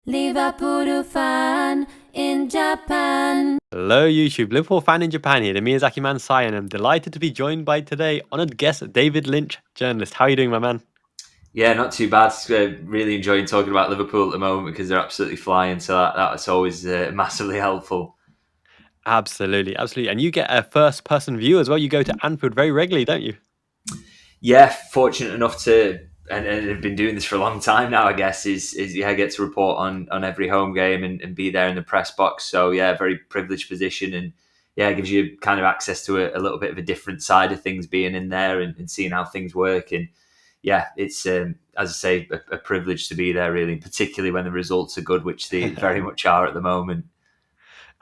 Liverpool Fan in Japan. Hello YouTube, Liverpool Fan in Japan here, the Miyazaki Man Si, and I'm delighted to be joined by today honoured guest David Lynch, journalist. How are you doing, my man? Yeah, not too bad. Really enjoying talking about Liverpool at the moment because they're absolutely flying. So that's always massively helpful. Absolutely, absolutely. And you get a first-person view as well. You go to Anfield very regularly, don't you? Yeah, fortunate enough to and have been doing this for a long time now. I guess is yeah, I get to report on every home game and be there in the press box. So yeah, very privileged position, and yeah, it gives you kind of access to a little bit of a different side of things being in there and seeing how things work. And yeah, it's as I say, a privilege to be there really, particularly when the results are good, which they very much are at the moment.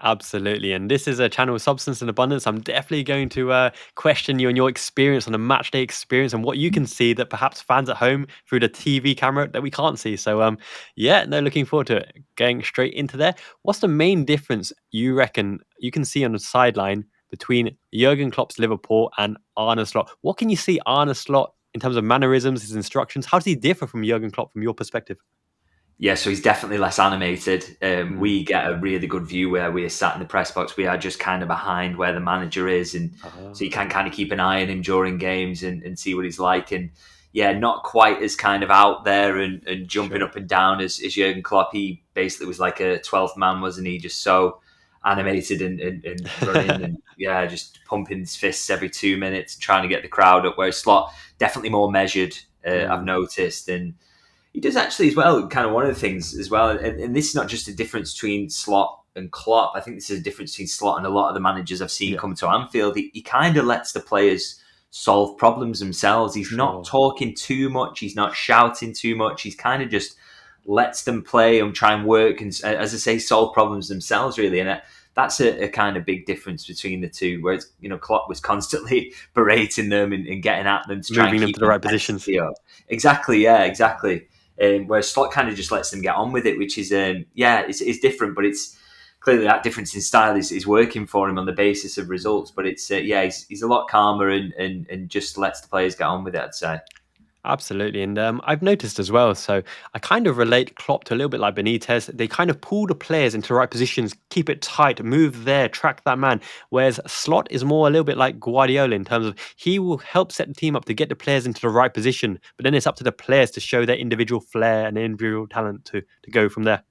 Absolutely. And this is a channel of substance and abundance. I'm definitely going to question you on your experience on a match day experience and what you can see that perhaps fans at home through the TV camera that we can't see. So, yeah, no, looking forward to it. Going straight into there. What's the main difference you reckon you can see on the sideline between Jurgen Klopp's Liverpool and Arne Slot? What can you see Arne Slot in terms of mannerisms, his instructions? How does he differ from Jurgen Klopp from your perspective? Yeah, so he's definitely less animated. Mm. We get a really good view where we're sat in the press box. We are just kind of behind where the manager is, and so you Ah, can kind of keep an eye on him during games and see what he's like. And yeah, not quite as kind of out there and jumping sure. up and down as Jurgen Klopp. He basically was like a 12th man, wasn't he? Just so animated and running and yeah, just pumping his fists every 2 minutes, trying to get the crowd up. Whereas Slot definitely more measured. I've Mm. noticed and he does actually as well. Kind of one of the things as well, and this is not just a difference between Slot and Klopp. I think this is a difference between Slot and a lot of the managers I've seen Yeah, come to Anfield. He kind of lets the players solve problems themselves. He's not sure. talking too much. He's not shouting too much. He's kind of just lets them play and try and work and, as I say, solve problems themselves. Really, and that's a kind of big difference between the two. Whereas Klopp was constantly berating them and getting at them to try and Moving them keep to the the right positions. intensity up. Exactly. Yeah. Exactly. Whereas Slot kind of just lets them get on with it, which is yeah, it's different, but it's clearly that difference in style is working for him on the basis of results. But it's yeah, he's a lot calmer and just lets the players get on with it. I'd say. Absolutely. And I've noticed as well. So I kind of relate Klopp to a little bit like Benitez. They kind of pull the players into the right positions, keep it tight, move there, track that man. Whereas Slot is more a little bit like Guardiola in terms of he will help set the team up to get the players into the right position. But then it's up to the players to show their individual flair and individual talent to go from there.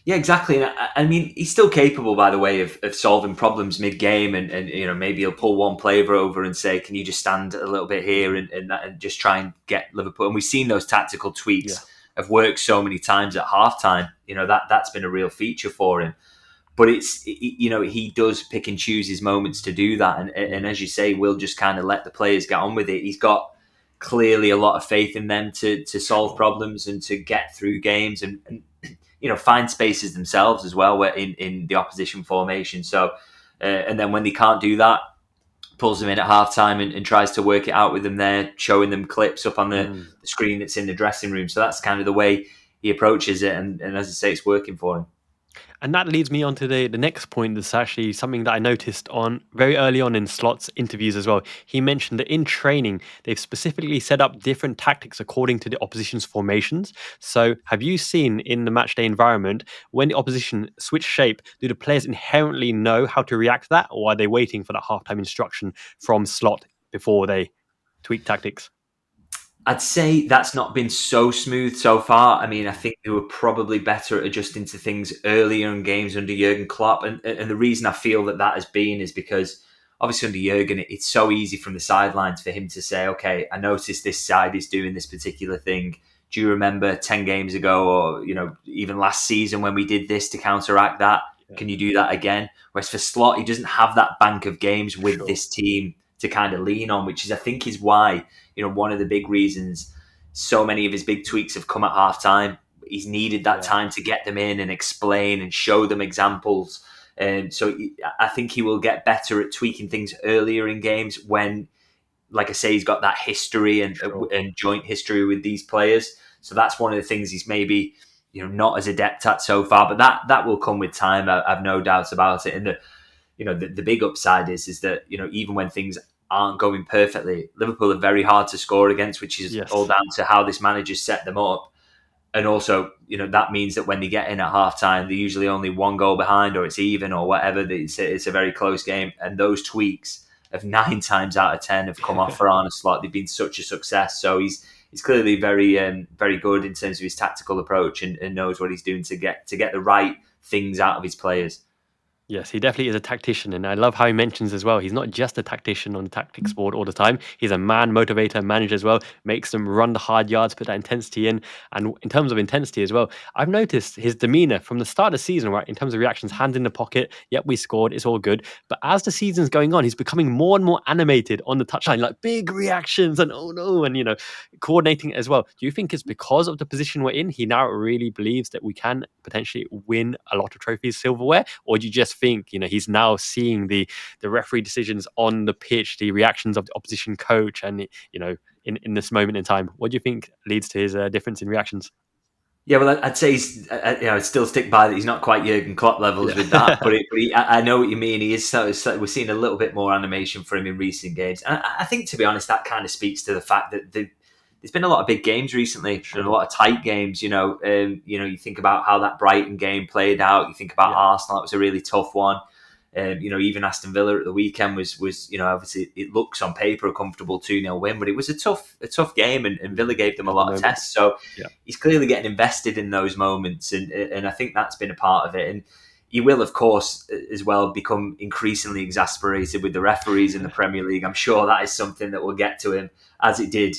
Yeah, exactly. And I mean, he's still capable, by the way, of solving problems mid-game, and maybe he'll pull one player over and say, "Can you just stand a little bit here Mm, and just try and get Liverpool?" And we've seen those tactical yeah, tweaks have worked so many times at halftime. That's been a real feature for him. But he does pick and choose his moments to do that, and mm, as you say, will just kind of let the players get on with it. He's got clearly a lot of faith in them to solve sure. problems and to get through games and find spaces themselves as well where in the opposition formation. So and then when they can't do that, pulls them in at halftime and tries to work it out with them there, showing them clips up on Mm. the screen that's in the dressing room. So that's kind of the way he approaches it, and as I say, it's working for him. And that leads me on to the next point. That's actually something that I noticed on very early on in Slot's interviews as well. He mentioned that in training, they've specifically set up different tactics according to the opposition's formations. So, have you seen in the matchday environment when the opposition switch shape, do the players inherently know how to react to that, or are they waiting for that halftime instruction from Slot before they tweak tactics? I'd say that's not been so smooth so far. I mean, I Mm, think they were probably better at adjusting to things earlier in games under Jurgen Klopp, and the reason I feel that has been is because obviously under Jurgen, it's so easy from the sidelines for him to say, "Okay, I noticed this side is doing this particular thing. Do you remember 10 games ago, or even last season when we did this to counteract that? yeah, Can you do that again?" Whereas for Slot, he doesn't have that bank of games with sure. this team to kind of lean on, which is I think is why one of the big reasons so many of his big tweaks have come at half time. He's needed that Yeah. time to get them in and explain and show them examples. And so I think he will get better at tweaking things earlier in games when, like I say, he's got that history Sure. and joint history with these players. So that's one of the things he's maybe not as adept at so far, but that will come with time. I've no doubts about it. And the big upside is that even when things aren't going perfectly, Liverpool are very hard to score against, which is all Yes. down to how this manager set them up. and also, that means that when they get in at halftime, they're usually only one goal behind, or it's even, or whatever. It's a very close game, and those tweaks of 9 times out of 10 have come off for Arne Slot. They've been such a success. So he's clearly very good in terms of his tactical approach, and knows what he's doing to get the right things out of his players. Yes, he definitely is a tactician, and I love how he mentions as well. He's not just a tactician on the tactics board all the time. He's a man motivator, manager as well. Makes them run the hard yards, put that intensity in. And in terms of intensity as well, I've noticed his demeanor from the start of the season, right? In terms of reactions, hands in the pocket. Yep, we scored. It's all good. But as the season's going on, he's becoming more and more animated on the touchline, like big reactions and oh no, and coordinating as well. Do you think it's because of the position we're in? He now really believes that we can potentially win a lot of trophies, silverware, or do you just think he's now seeing the referee decisions on the pitch, the reactions of the opposition coach, and in this moment in time, what do you think leads to his difference in reactions? Yeah, well, I'd say I'd still stick by that. He's not quite Jurgen Klopp levels with that, but I know what you mean. He is. So we're seeing a little bit more animation for him in recent games, and I think, to be honest, that kind of speaks to the fact that there's been a lot of big games recently, and a lot of tight games. You think about how that Brighton game played out. You think about Arsenal; it was a really tough one. Even Aston Villa at the weekend was obviously it looks on paper a comfortable 2-0 win, but it was a tough game, and Villa gave them a lot of tests. So he's clearly getting invested in those moments, and I think that's been a part of it. And he will, of course, as well become increasingly exasperated with the referees in the Premier League. I'm sure that is something that will get to him, as it did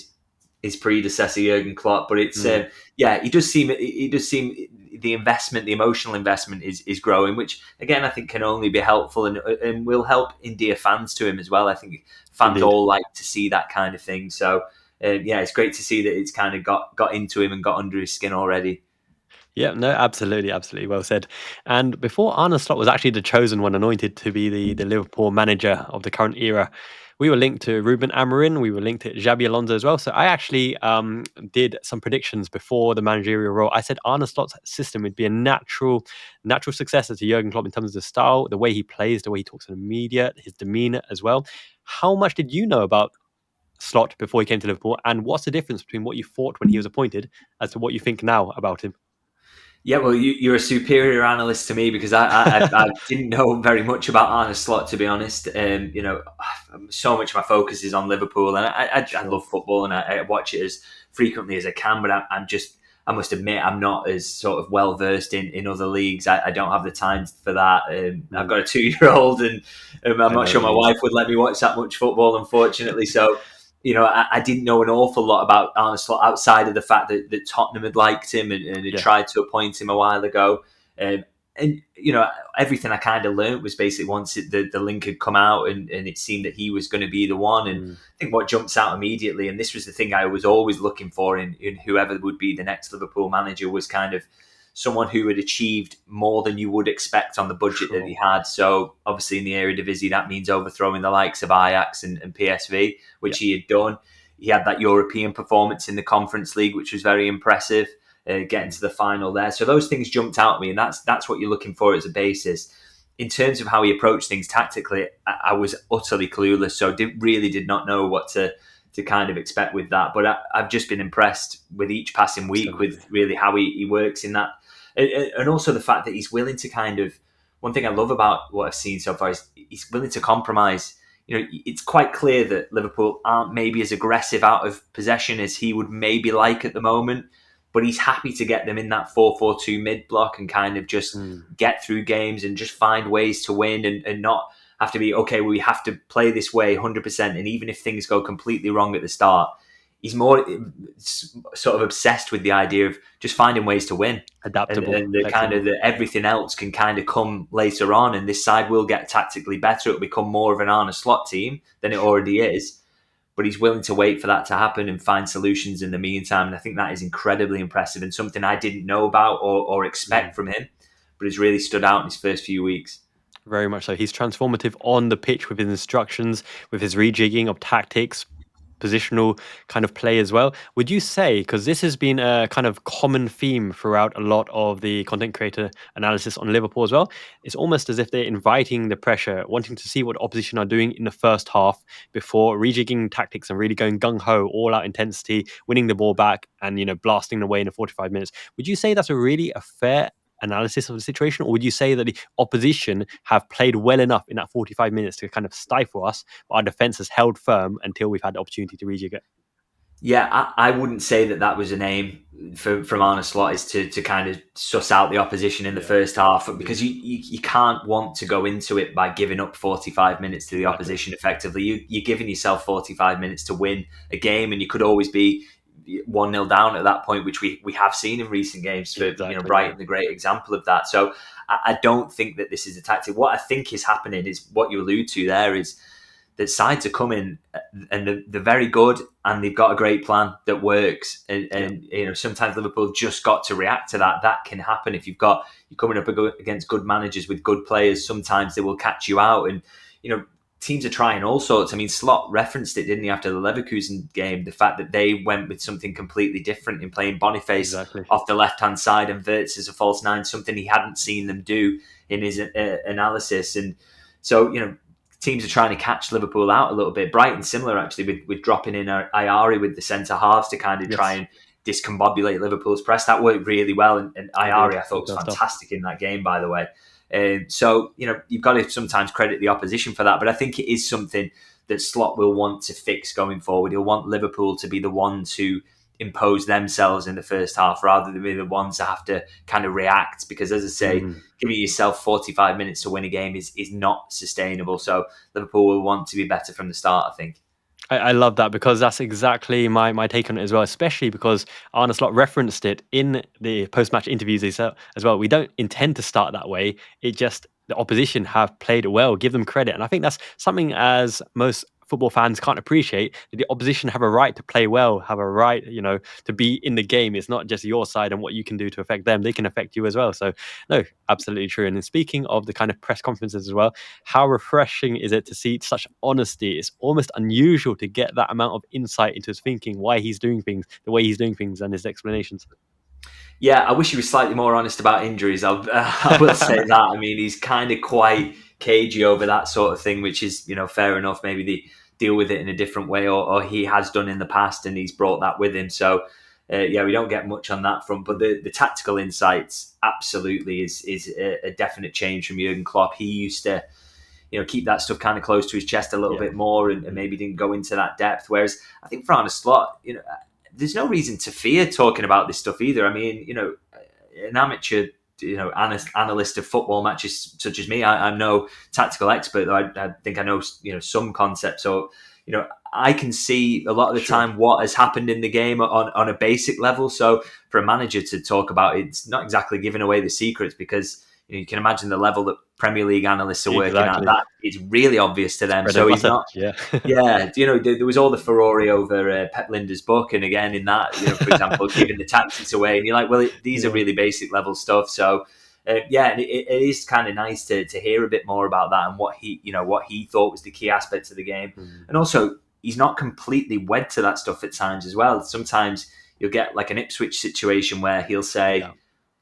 his predecessor Jurgen Klopp. But it's he does seem the investment, the emotional investment is growing, which again I think can only be helpful and will help endear fans to him as well. I think fans all like to see that kind of thing. So it's great to see that it's kind of got into him and got under his skin already. Yeah, no, absolutely well said. And before Arne Slot was actually the chosen one, anointed to be the Liverpool manager of the current era, we were linked to Ruben Amorim, we were linked to Xabi Alonso as well. So I actually did some predictions before the managerial role. I said Arne Slot's system would be a natural successor to Jurgen Klopp in terms of the style, the way he plays, the way he talks to the media, his demeanor as well. How much did you know about Slot before he came to Liverpool, and what's the difference between what you thought when he was appointed as to what you think now about him? Yeah, well, you're a superior analyst to me, because I didn't know very much about Arne Slot, to be honest. So much of my focus is on Liverpool, and I love football, and I watch it as frequently as I can. But I must admit, I'm not as sort of well versed in other leagues. I don't have the time for that. I've got a 2-year-old, and I'm not sure my wife would let me watch that much football, unfortunately. So. I didn't know an awful lot about Arne Slot outside of the fact that Tottenham had liked him and had tried to appoint him a while ago. And everything I kind of learned was basically once the link had come out and it seemed that he was going to be the one. And I think what jumps out immediately, and this was the thing I was always looking for in whoever would be the next Liverpool manager, was kind of someone who had achieved more than you would expect on the budget that he had. So obviously in the Eredivisie, that means overthrowing the likes of Ajax and PSV, which he had done. He had that European performance in the Conference League, which was very impressive, getting to the final there. So those things jumped out at me, and that's what you're looking for as a basis. In terms of how he approached things tactically, I was utterly clueless, so really did not know what to kind of expect with that. But I've just been impressed with each passing week with really how he works in that. And also the fact that he's willing to kind of, one thing I love about what I've seen so far is he's willing to compromise. It's quite clear that Liverpool aren't maybe as aggressive out of possession as he would maybe like at the moment, but he's happy to get them in that 4-4-2 mid-block and kind of just get through games and just find ways to win and not have to be, okay, well, we have to play this way 100%. And even if things go completely wrong at the start, he's more sort of obsessed with the idea of just finding ways to win. Adaptable. And the kind of everything else can kind of come later on, and this side will get tactically better. It'll become more of an Arne Slot team than it already is. But he's willing to wait for that to happen and find solutions in the meantime. And I think that is incredibly impressive and something I didn't know about or expect from him, but has really stood out in his first few weeks. Very much so. He's transformative on the pitch with his instructions, with his rejigging of tactics, positional kind of play as well. Would you say, because this has been a kind of common theme throughout a lot of the content creator analysis on Liverpool as well, it's almost as if they're inviting the pressure, wanting to see what the opposition are doing in the first half before rejigging tactics and really going gung-ho, all out intensity, winning the ball back and, blasting away in the 45 minutes. Would you say that's a fair analysis of the situation, or would you say that the opposition have played well enough in that 45 minutes to kind of stifle us, but our defense has held firm until we've had the opportunity to rejig it? Yeah, I wouldn't say that was an aim from Arne Slot, is to kind of suss out the opposition in the first half, because you can't want to go into it by giving up 45 minutes to the opposition effectively. You're giving yourself 45 minutes to win a game, and you could always be 1-0 down at that point, which we have seen in recent games. For Brighton, the great example of that. So I don't think that this is a tactic. What I think is happening is what you allude to there, is that sides are coming and they're very good and they've got a great plan that works. And sometimes Liverpool just got to react to that. That can happen if you're coming up against good managers with good players. Sometimes they will catch you out, and teams are trying all sorts. I mean, Slot referenced it, didn't he, after the Leverkusen game? The fact that they went with something completely different in playing Boniface off the left-hand side and Wirtz as a false nine, something he hadn't seen them do in his analysis. And so, teams are trying to catch Liverpool out a little bit. Brighton similar, actually, with dropping in Ayari with the centre halves to kind of try and discombobulate Liverpool's press. That worked really well, and Ayari, I thought, was fantastic in that game, by the way. So, you've got to sometimes credit the opposition for that, but I think it is something that Slot will want to fix going forward. He'll want Liverpool to be the one to impose themselves in the first half rather than be the ones that have to kind of react, because, as I say, giving yourself 45 minutes to win a game is not sustainable. So Liverpool will want to be better from the start, I think. I love that, because that's exactly my take on it as well, especially because Arne Slot referenced it in the post-match interviews as well. We don't intend to start that way. It just, the opposition have played well, give them credit. And I think that's something, as most football fans can't appreciate, that the opposition have a right to play well, have a right, to be in the game. It's not just your side and what you can do to affect them. They can affect you as well. So no, absolutely true. And then speaking of the kind of press conferences as well, how refreshing is it to see such honesty? It's almost unusual to get that amount of insight into his thinking, why he's doing things, the way he's doing things, and his explanations. Yeah, I wish he was slightly more honest about injuries. I will say that. I mean, he's kind of quite cagey over that sort of thing, which is, fair enough. Maybe they deal with it in a different way, or he has done in the past, and he's brought that with him. So, we don't get much on that front. But the tactical insights absolutely is a definite change from Jurgen Klopp. He used to, keep that stuff kind of close to his chest a little bit more, and maybe didn't go into that depth. Whereas I think for Arne Slot, there's no reason to fear talking about this stuff either. I mean, an amateur, analyst of football matches such as me, I'm no tactical expert, though I think I know, some concepts. So, I can see a lot of the time what has happened in the game on a basic level. So for a manager to talk about it, it's not exactly giving away the secrets, because you can imagine the level that Premier League analysts are working at. That is really obvious to them. So he's not. There was all the furore over Pep Linder's book, and again in that, for example, giving the tactics away, and you're like, well, these are really basic level stuff. So it is kind of nice to hear a bit more about that and what he thought was the key aspects of the game, and also he's not completely wed to that stuff at times as well. Sometimes you'll get like an Ipswich situation where he'll say. Yeah.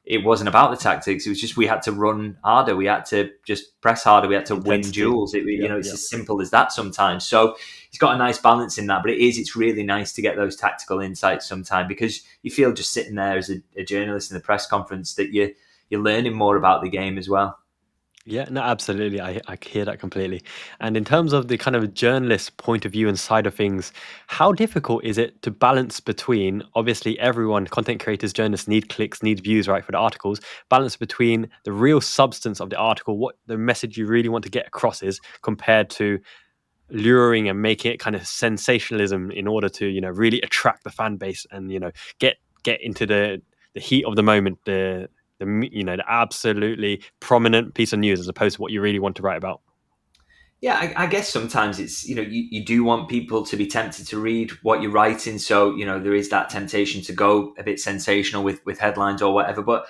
It wasn't about the tactics. It was just we had to run harder. We had to just press harder. We had to win duels. It's as simple as that sometimes. So he's got a nice balance in that. But it's really nice to get those tactical insights sometimes, because you feel just sitting there as a journalist in the press conference that you're learning more about the game as well. Yeah, no, absolutely. I hear that completely. And in terms of the kind of journalist point of view and side of things, how difficult is it to balance between, obviously everyone, content creators, journalists need clicks, need views, right, for the articles, balance between the real substance of the article, what the message you really want to get across is, compared to luring and making it kind of sensationalism in order to, really attract the fan base and, get into the heat of the moment, the absolutely prominent piece of news, as opposed to what you really want to write about. Yeah, I guess sometimes it's, you do want people to be tempted to read what you're writing. So, there is that temptation to go a bit sensational with headlines or whatever. But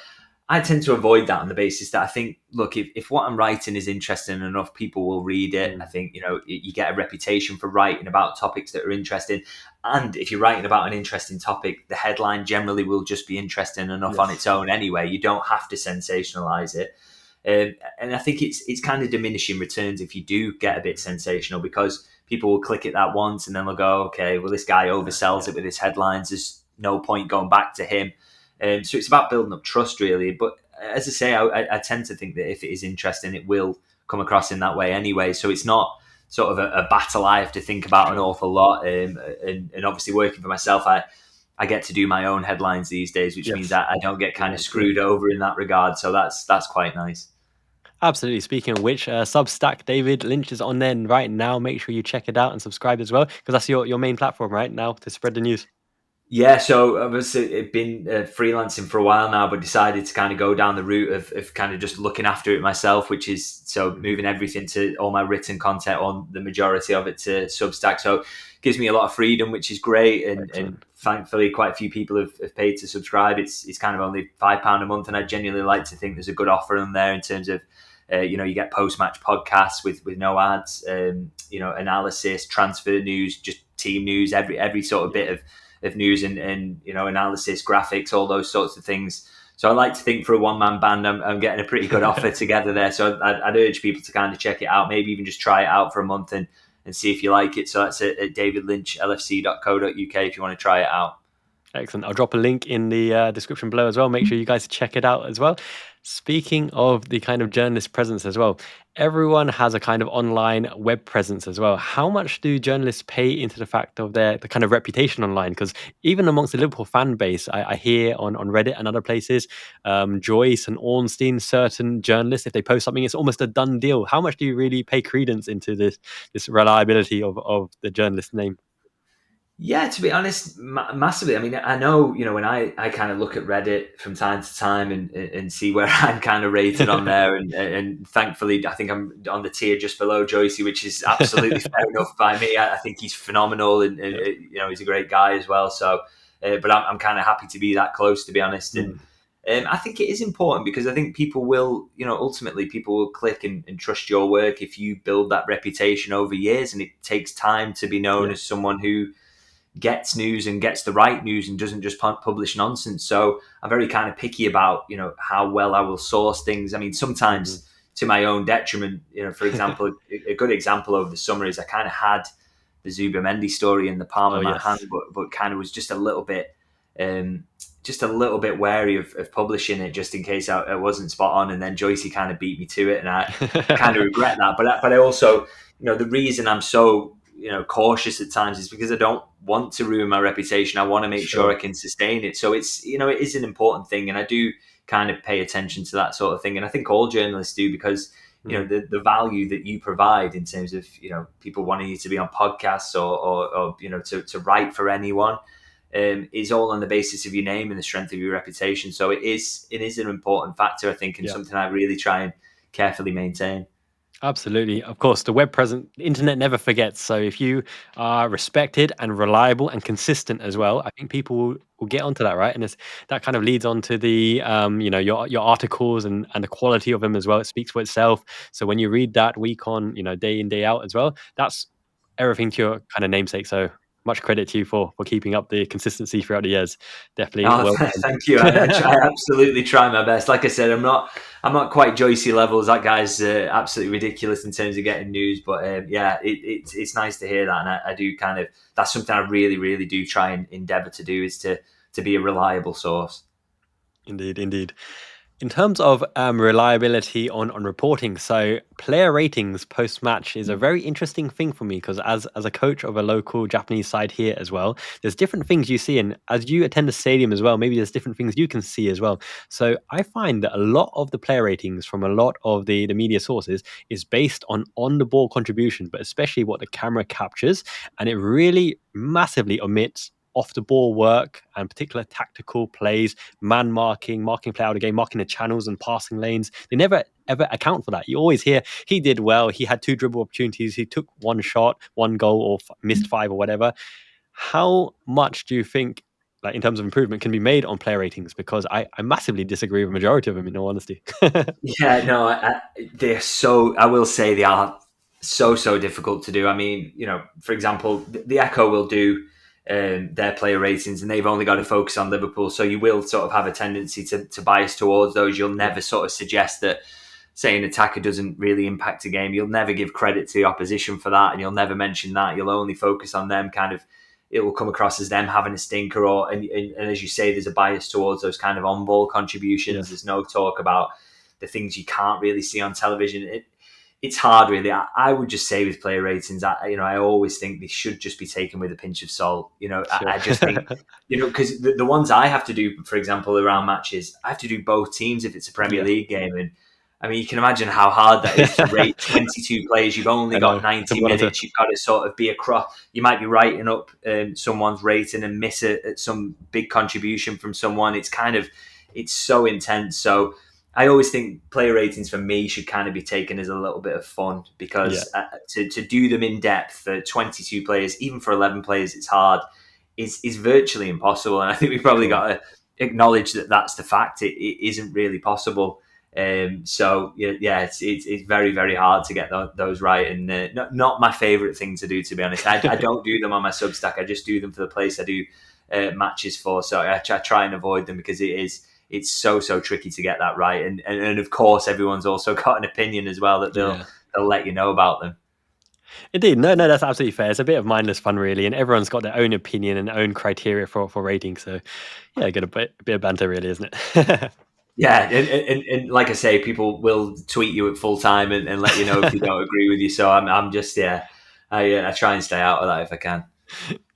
I tend to avoid that on the basis that I think, look, if what I'm writing is interesting enough, people will read it. I think, you get a reputation for writing about topics that are interesting. And if you're writing about an interesting topic, the headline generally will just be interesting enough on its own anyway. You don't have to sensationalize it. And I think it's kind of diminishing returns if you do get a bit sensational, because people will click it that once and then they'll go, okay, well, this guy oversells it with his headlines. There's no point going back to him. So it's about building up trust, really. But as I say, I tend to think that if it is interesting, it will come across in that way anyway. So it's not sort of a battle I have to think about an awful lot. And obviously working for myself, I get to do my own headlines these days, which means that I don't get kind of screwed over in that regard. So that's quite nice. Absolutely. Speaking of which, Substack, David Lynch is on there right now. Make sure you check it out and subscribe as well, because that's your main platform right now to spread the news. Yeah, so I've been freelancing for a while now, but decided to kind of go down the route of kind of just looking after it myself, which is moving everything to all my written content, on the majority of it to Substack. So it gives me a lot of freedom, which is great. And thankfully, quite a few people have paid to subscribe. It's kind of only £5 a month, and I genuinely like to think there's a good offer on there in terms of, you get post-match podcasts with no ads, analysis, transfer news, just team news, every sort of bit of news and analysis, graphics, all those sorts of things. So I like to think for a one-man band, I'm getting a pretty good offer together there. So I'd urge people to kind of check it out, maybe even just try it out for a month and see if you like it. So that's at davidlynchlfc.co.uk if you want to try it out. Excellent. I'll drop a link in the description below as well. Make sure you guys check it out as well. Speaking of the kind of journalist presence as well, everyone has a kind of online web presence as well. How much do journalists pay into the fact of the kind of reputation online? Because even amongst the Liverpool fan base, I hear on Reddit and other places, Joyce and Ornstein, certain journalists, if they post something, it's almost a done deal. How much do you really pay credence into this reliability of the journalist name? Yeah, to be honest, massively. I mean, I know, when I kind of look at Reddit from time to time and see where I'm kind of rated on there. And thankfully, I think I'm on the tier just below Joycey, which is absolutely fair enough by me. I think he's phenomenal and he's a great guy as well. So, but I'm kind of happy to be that close, to be honest. And I think it is important, because I think people will, ultimately people will click and trust your work if you build that reputation over years. And it takes time to be known as someone who gets news and gets the right news and doesn't just publish nonsense. So I'm very kind of picky about, how well I will source things. I mean, sometimes to my own detriment. For example, a good example over the summer is I kind of had the Zubimendi story in the palm of my hand, but kind of was just a little bit wary of publishing it, just in case I wasn't spot on. And then Joycey kind of beat me to it, and I kind of regret that. But I also, the reason I'm so cautious at times is because I don't want to ruin my reputation. I want to make sure I can sustain it. So it's, it is an important thing, and I do kind of pay attention to that sort of thing. And I think all journalists do, because the value that you provide in terms of people wanting you to be on podcasts or to write for anyone is all on the basis of your name and the strength of your reputation. So it is an important factor, I think, and something I really try and carefully maintain. Absolutely. Of course, the web present, the internet never forgets. So if you are respected and reliable and consistent as well, I think people will get onto that, right? And that kind of leads on to the, your articles and the quality of them as well. It speaks for itself. So when you read that week on, day in, day out as well, that's everything to your kind of namesake. So much credit to you for keeping up the consistency throughout the years. Definitely. Oh, thank you. I absolutely try my best. Like I said, I'm not quite Joycey levels. That guy's absolutely ridiculous in terms of getting news. But it's nice to hear that, and I do kind of, that's something I really, really do try and endeavour to do, is to be a reliable source. Indeed. In terms of reliability on reporting, so player ratings post-match is a very interesting thing for me, because as a coach of a local Japanese side here as well, there's different things you see, and as you attend the stadium as well, maybe there's different things you can see as well. So I find that a lot of the player ratings from a lot of the media sources is based on the ball contribution, but especially what the camera captures, and it really massively omits off the ball work and particular tactical plays, man marking play out of the game, marking the channels and passing lanes. They never ever account for that. You always hear he did well, he had 2 dribble opportunities, he took 1 shot, 1 goal, or missed 5 or whatever. How much do you think like in terms of improvement, can be made on player ratings, because I massively disagree with the majority of them, in all honesty. Yeah, no, they're so. I will say they are so difficult to do. I mean, for example, the Echo will do their player ratings, and they've only got to focus on Liverpool. So you will sort of have a tendency to bias towards those. You'll never sort of suggest that, say, an attacker doesn't really impact a game. You'll never give credit to the opposition for that, and you'll never mention that. You'll only focus on them. Kind of, it will come across as them having a stinker, and as you say, there's a bias towards those kind of on-ball contributions. Yes. There's no talk about the things you can't really see on television. It's hard, really. I would just say with player ratings, I always think they should just be taken with a pinch of salt. Sure. I just think, because the ones I have to do, for example, around matches, I have to do both teams if it's a Premier League game. And I mean, you can imagine how hard that is to rate 22 players. You've only got 90 minutes. You've got to sort of be across. You might be writing up someone's rating and miss some big contribution from someone. It's so intense. So I always think player ratings for me should kind of be taken as a little bit of fun, because to do them in depth for 22 players, even for 11 players, it's hard. Is virtually impossible. And I think we've probably got to acknowledge that that's the fact. It isn't really possible. So it's very, very hard to get those right, and not my favorite thing to do, to be honest. I don't do them on my Substack. I just do them for the place I do matches for. So I try and avoid them, because it's so tricky to get that right, and of course everyone's also got an opinion as well that they'll let you know about them. Indeed, no, that's absolutely fair. It's a bit of mindless fun, really, and everyone's got their own opinion and own criteria for rating. So get a bit of banter, really, isn't it? Yeah, and like I say, people will tweet you at full time and let you know if they don't agree with you. So I'm just I try and stay out of that if I can.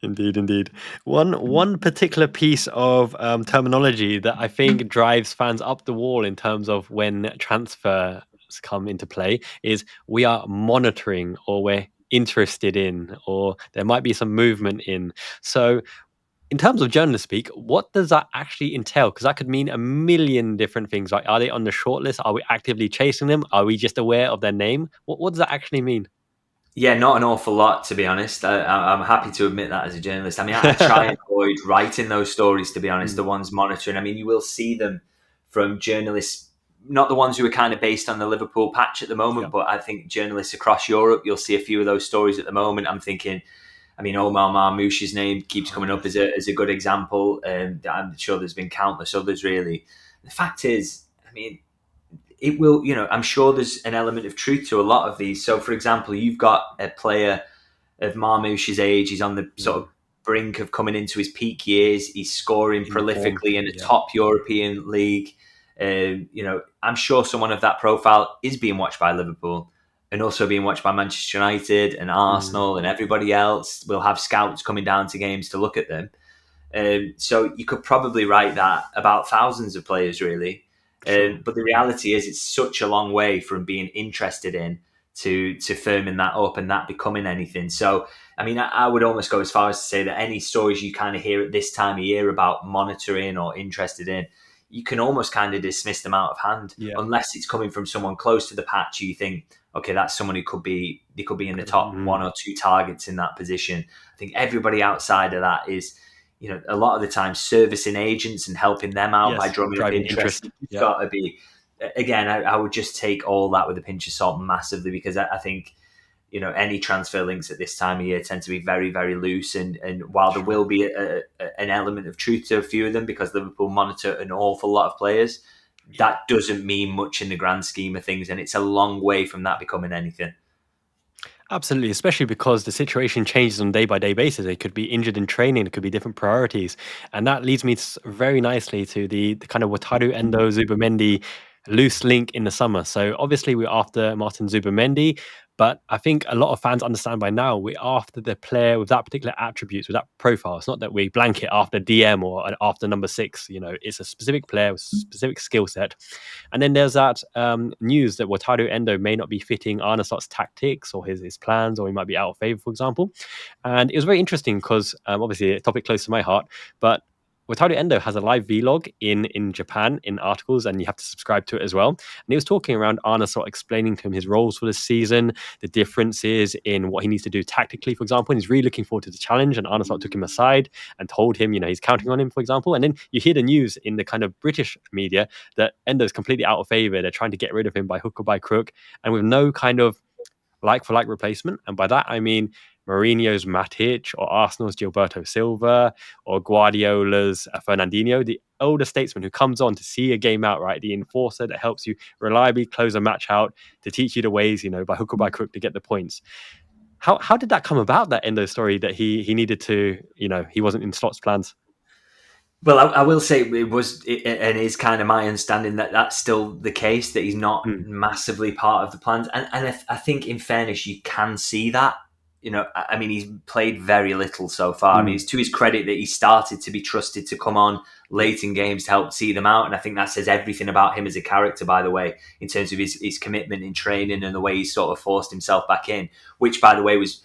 Indeed. One particular piece of terminology that I think drives fans up the wall in terms of when transfers come into play is we are monitoring, or we're interested in, or there might be some movement in. So in terms of journalist speak, what does that actually entail? Because that could mean a million different things. Like, are they on the shortlist? Are we actively chasing them? Are we just aware of their name? What does that actually mean? Yeah, not an awful lot, to be honest. I'm happy to admit that as a journalist. I mean, I try and avoid writing those stories, to be honest, the ones monitoring. I mean, you will see them from journalists, not the ones who are kind of based on the Liverpool patch at the moment, but I think journalists across Europe, you'll see a few of those stories at the moment. I'm thinking, I mean, Omar Marmoush's name keeps coming up as a good example, and I'm sure there's been countless others, really. The fact is, I mean, it will, I'm sure there's an element of truth to a lot of these. So, for example, you've got a player of Marmoush's age. He's on the sort of brink of coming into his peak years. He's scoring prolifically in a top European league. I'm sure someone of that profile is being watched by Liverpool, and also being watched by Manchester United and Arsenal, and everybody else will have scouts coming down to games to look at them. So you could probably write that about thousands of players, really. But the reality is, it's such a long way from being interested in to firming that up and that becoming anything. So, I mean, I would almost go as far as to say that any stories you kind of hear at this time of year about monitoring or interested in, you can almost kind of dismiss them out of hand, unless it's coming from someone close to the patch. You think, okay, that's someone who could be in the top one or two targets in that position. I think everybody outside of that is, a lot of the time servicing agents and helping them out by drumming up interest. It's got to be, again, I would just take all that with a pinch of salt massively, because I think, any transfer links at this time of year tend to be very, very loose. And while there will be an element of truth to a few of them, because Liverpool monitor an awful lot of players, that doesn't mean much in the grand scheme of things. And it's a long way from that becoming anything. Absolutely, especially because the situation changes on a day-by-day basis. It could be injured in training, it could be different priorities. And that leads me very nicely to the kind of Wataru Endo Zubimendi loose link in the summer. So obviously we're after Martin Zubimendi, but I think a lot of fans understand by now we're after the player with that particular attributes, with that profile. It's not that we blanket after DM or after number 6. It's a specific player with a specific skill set. And then there's that news that Wataru Endo may not be fitting Arne Slot's tactics or his plans, or he might be out of favour, for example. And it was very interesting because obviously a topic close to my heart, but Wataru Endo has a live vlog in Japan in articles, and you have to subscribe to it as well. And he was talking around Arne Slot, explaining to him his roles for this season, the differences in what he needs to do tactically, for example. And he's really looking forward to the challenge. And Arne Slot took him aside and told him, he's counting on him, for example. And then you hear the news in the kind of British media that Endo's completely out of favour. They're trying to get rid of him by hook or by crook, and with no kind of like-for-like replacement. And by that, I mean Mourinho's Matic or Arsenal's Gilberto Silva or Guardiola's Fernandinho, the older statesman who comes on to see a game out, right? The enforcer that helps you reliably close a match out, to teach you the ways, by hook or by crook to get the points. How did that come about, that Endo story, that he needed to, he wasn't in Slot's plans? Well, I will say and is kind of my understanding that that's still the case, that he's not massively part of the plans. And I think, in fairness, you can see that. I mean, he's played very little so far. I mean, it's to his credit that he started to be trusted to come on late in games to help see them out. And I think that says everything about him as a character, by the way, in terms of his commitment in training and the way he sort of forced himself back in, which, by the way, was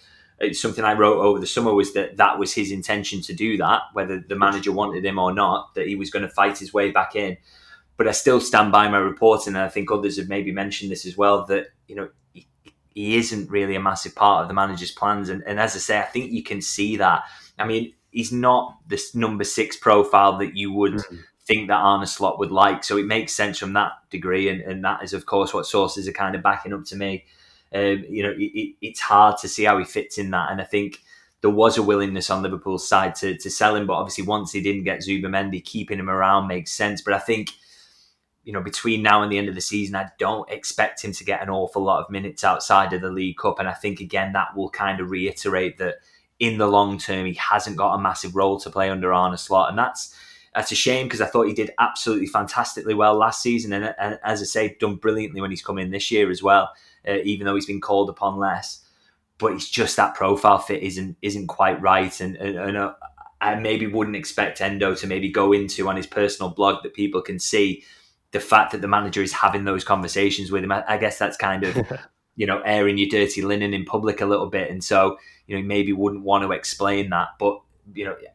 something I wrote over the summer, was that was his intention to do that, whether the manager wanted him or not, that he was going to fight his way back in. But I still stand by my reporting, and I think others have maybe mentioned this as well, that he isn't really a massive part of the manager's plans. And as I say, I think you can see that. I mean, he's not this number 6 profile that you would think that Arne Slot would like. So it makes sense from that degree. And that is, of course, what sources are kind of backing up to me. It's hard to see how he fits in that. And I think there was a willingness on Liverpool's side to sell him. But obviously, once he didn't get Zubamendi, keeping him around makes sense. But I think, between now and the end of the season, I don't expect him to get an awful lot of minutes outside of the League Cup. And I think, again, that will kind of reiterate that in the long term, he hasn't got a massive role to play under Arne Slot. And that's a shame, because I thought he did absolutely fantastically well last season. And as I say, done brilliantly when he's come in this year as well, even though he's been called upon less. But it's just that profile fit isn't quite right. And I maybe wouldn't expect Endo to maybe go into, on his personal blog, that people can see the fact that the manager is having those conversations with him. I guess that's kind of, airing your dirty linen in public a little bit. And so, he maybe wouldn't want to explain that. But,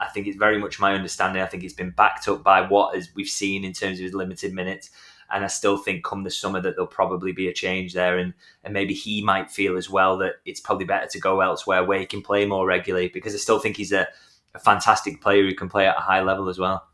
I think it's very much my understanding. I think it's been backed up by what we've seen in terms of his limited minutes. And I still think come the summer that there'll probably be a change there. And maybe he might feel as well that it's probably better to go elsewhere where he can play more regularly, because I still think he's a fantastic player who can play at a high level as well.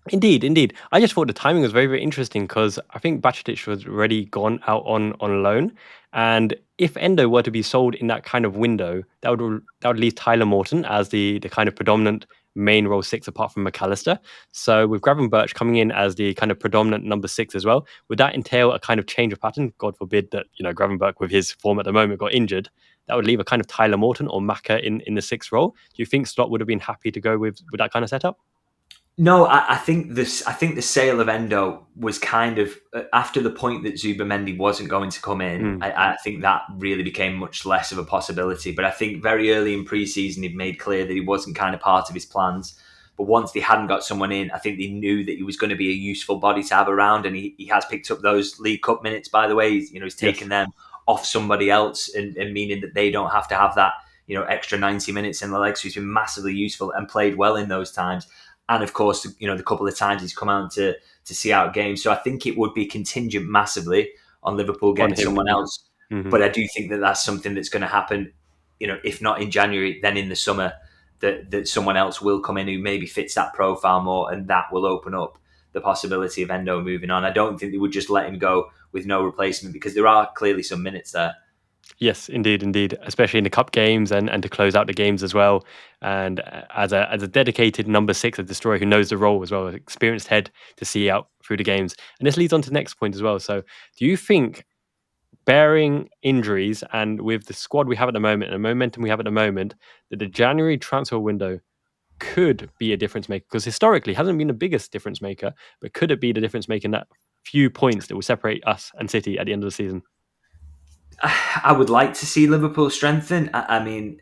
Indeed. I just thought the timing was very, very interesting, because I think Bajcetic was already gone out on loan. And if Endo were to be sold in that kind of window, that would leave Tyler Morton as the kind of predominant main role 6, apart from McAllister. So with Gravenberch coming in as the kind of predominant number 6 as well, would that entail a kind of change of pattern? God forbid that, Gravenberch, with his form at the moment, got injured. That would leave a kind of Tyler Morton or Maka in the 6th role. Do you think Slot would have been happy to go with that kind of setup? No, I think the sale of Endo was kind of after the point that Zubamendi wasn't going to come in. I think that really became much less of a possibility. But I think very early in pre-season, he'd made clear that he wasn't kind of part of his plans. But once they hadn't got someone in, I think they knew that he was going to be a useful body to have around. And he has picked up those League Cup minutes, by the way. He's taken them off somebody else, and meaning that they don't have to have that extra 90 minutes in the legs. So he's been massively useful and played well in those times. And of course, the couple of times he's come out to see out games. So I think it would be contingent massively on Liverpool getting someone else. But I do think that that's something that's going to happen, if not in January, then in the summer, that someone else will come in who maybe fits that profile more, and that will open up the possibility of Endo moving on. I don't think they would just let him go with no replacement, because there are clearly some minutes there. Yes, indeed, especially in the cup games and to close out the games as well. And as a dedicated number 6, a destroyer who knows the role as well, an experienced head to see out through the games. And this leads on to the next point as well. So do you think, bearing injuries and with the squad we have at the moment and the momentum we have at the moment, that the January transfer window could be a difference maker? Because historically it hasn't been the biggest difference maker, but could it be the difference maker in that few points that will separate us and City at the end of the season? I would like to see Liverpool strengthen. I mean,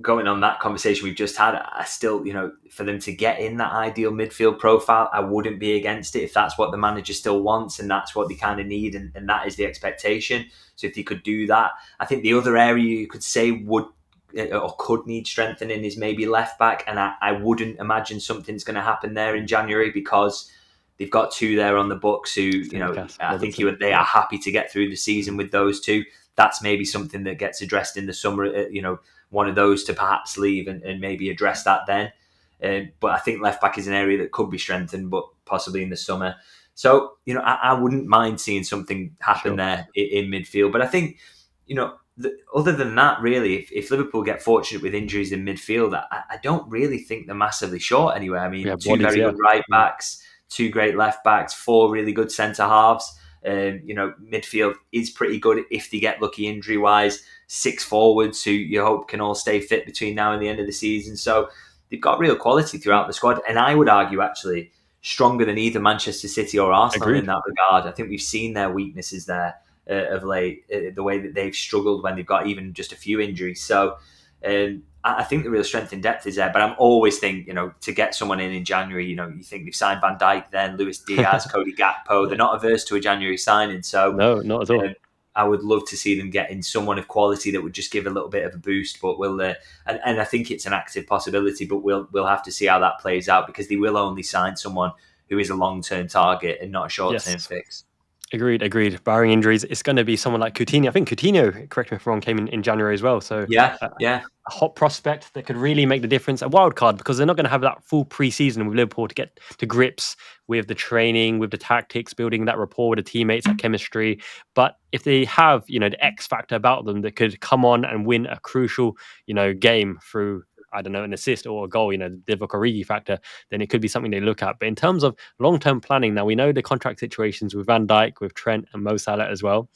going on that conversation we've just had, I still, for them to get in that ideal midfield profile, I wouldn't be against it if that's what the manager still wants and that's what they kind of need, and that is the expectation. So if they could do that, I think the other area you could say would or could need strengthening is maybe left back, and I wouldn't imagine something's going to happen there in January because they've got two there on the books who, I think they are happy to get through the season with those two. That's maybe something that gets addressed in the summer, one of those to perhaps leave and maybe address that then. But I think left back is an area that could be strengthened, but possibly in the summer. So, I wouldn't mind seeing something happen there in midfield. But I think, other than that, really, if Liverpool get fortunate with injuries in midfield, I don't really think they're massively short anywhere. I mean, two very good right backs, two great left backs, four really good centre halves. Midfield is pretty good if they get lucky injury wise. 6 forwards who you hope can all stay fit between now and the end of the season. So they've got real quality throughout the squad, and I would argue actually stronger than either Manchester City or Arsenal in that regard. I think we've seen their weaknesses there of late, the way that they've struggled when they've got even just a few injuries. So I think the real strength in depth is there, but I'm always thinking, to get someone in January, you think they've signed Van Dijk, then Luis Diaz, Cody Gakpo. They're not averse to a January signing. So no, not at all. I would love to see them get in someone of quality that would just give a little bit of a boost. But and I think it's an active possibility, but we'll have to see how that plays out because they will only sign someone who is a long-term target and not a short-term fix. Agreed. Barring injuries, it's going to be someone like Coutinho. I think Coutinho, correct me if I'm wrong, came in January as well. So a hot prospect that could really make the difference. A wild card because they're not going to have that full pre-season with Liverpool to get to grips with the training, with the tactics, building that rapport with the teammates, that chemistry. But if they have, the X factor about them that could come on and win a crucial, game through, I don't know, an assist or a goal, the Divock Origi factor, then it could be something they look at. But in terms of long-term planning, now we know the contract situations with Van Dijk, with Trent and Mo Salah as well.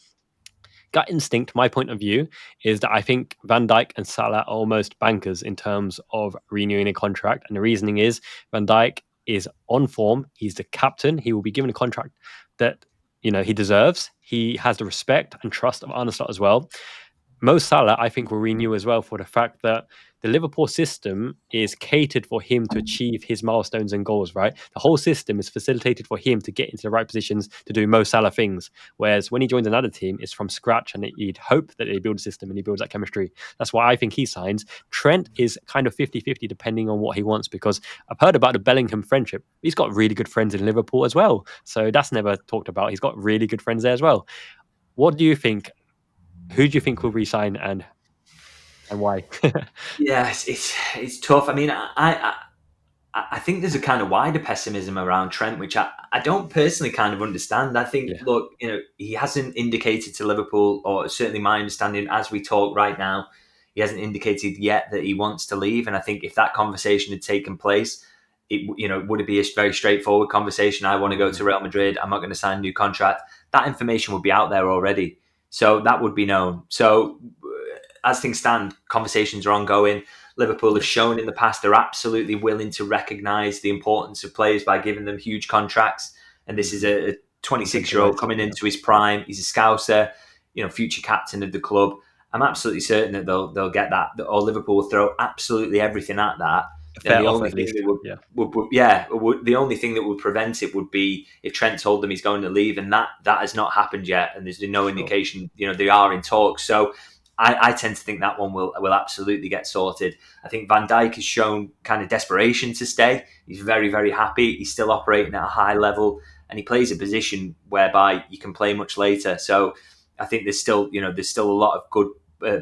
Gut instinct, my point of view, is that I think Van Dijk and Salah are almost bankers in terms of renewing a contract. And the reasoning is Van Dijk is on form. He's the captain. He will be given a contract that, he deserves. He has the respect and trust of Arne Slot as well. Mo Salah, I think, will renew as well for the fact that the Liverpool system is catered for him to achieve his milestones and goals, right? The whole system is facilitated for him to get into the right positions to do Mo Salah things. Whereas when he joins another team, it's from scratch and you'd hope that they build a system and he builds that chemistry. That's why I think he signs. Trent is kind of 50-50 depending on what he wants because I've heard about the Bellingham friendship. He's got really good friends in Liverpool as well. So that's never talked about. He's got really good friends there as well. What do you think? Who do you think will resign and why? Yes, it's tough. I mean, I think there's a kind of wider pessimism around Trent, which I don't personally kind of understand. I think, look, he hasn't indicated to Liverpool, or certainly my understanding as we talk right now, he hasn't indicated yet that he wants to leave. And I think if that conversation had taken place, would it be a very straightforward conversation? I want to go to Real Madrid. I'm not going to sign a new contract. That information would be out there already. So that would be known. So as things stand, conversations are ongoing. Liverpool have shown in the past they're absolutely willing to recognise the importance of players by giving them huge contracts. And this is a 26-year-old coming into his prime. He's a Scouser, future captain of the club. I'm absolutely certain that they'll get that, or Liverpool will throw absolutely everything at that. And the only thing the only thing that would prevent it would be if Trent told them he's going to leave, and that has not happened yet, and there's no indication. They are in talks. So I tend to think that one will absolutely get sorted. I think Van Dijk has shown kind of desperation to stay. He's very, very happy. He's still operating at a high level, and he plays a position whereby you can play much later. So I think there's still a lot of good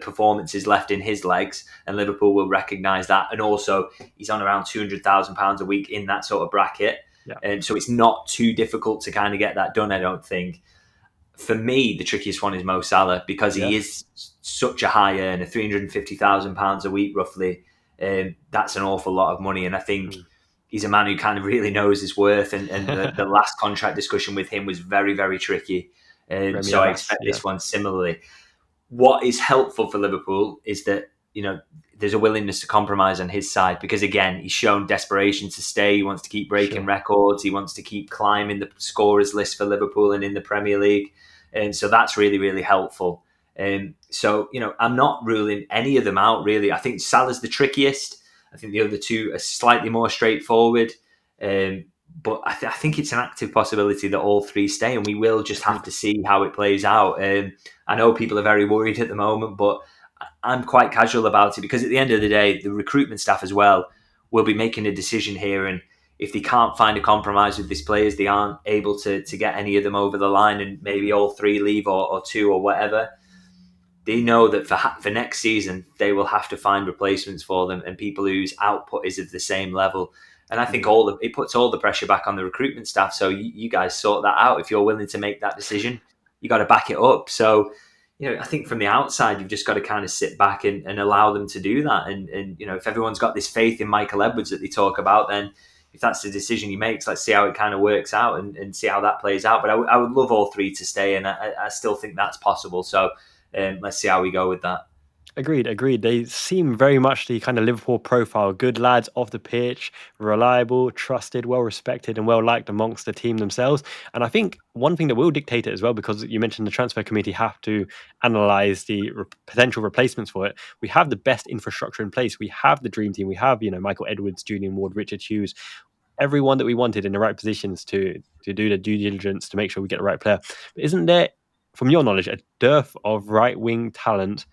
performances left in his legs, and Liverpool will recognise that. And also, he's on around £200,000 a week in that sort of bracket, and so it's not too difficult to kind of get that done, I don't think. For me, the trickiest one is Mo Salah because he is such a high earner, £350,000 a week roughly. That's an awful lot of money, and I think he's a man who kind of really knows his worth. And the last contract discussion with him was very, very tricky. So I expect this one similarly. What is helpful for Liverpool is that there's a willingness to compromise on his side because, again, he's shown desperation to stay. He wants to keep breaking records. He wants to keep climbing the scorers list for Liverpool and in the Premier League. And so that's really, really helpful. So, I'm not ruling any of them out, really. I think Salah's the trickiest. I think the other two are slightly more straightforward. But I think it's an active possibility that all three stay, and we will just have to see how it plays out. I know people are very worried at the moment, but I'm quite casual about it, because at the end of the day, the recruitment staff as well will be making a decision here, and if they can't find a compromise with these players, they aren't able to get any of them over the line, and maybe all three leave, or two, or whatever. They know that for next season, they will have to find replacements for them, and people whose output is of the same level. And I think it puts all the pressure back on the recruitment staff. So you guys sort that out. If you're willing to make that decision, you got to back it up. So, I think from the outside, you've just got to kind of sit back and allow them to do that. And if everyone's got this faith in Michael Edwards that they talk about, then if that's the decision he makes, let's see how it kind of works out, and see how that plays out. But I would love all three to stay, and I still think that's possible. So let's see how we go with that. Agreed. They seem very much the kind of Liverpool profile. Good lads off the pitch, reliable, trusted, well respected, and well liked amongst the team themselves. And I think one thing that will dictate it as well, because you mentioned the transfer committee have to analyze the potential replacements for it. We have the best infrastructure in place. We have the dream team. We have, Michael Edwards, Julian Ward, Richard Hughes, everyone that we wanted in the right positions to do the due diligence to make sure we get the right player. But isn't there, from your knowledge, a dearth of right wing talent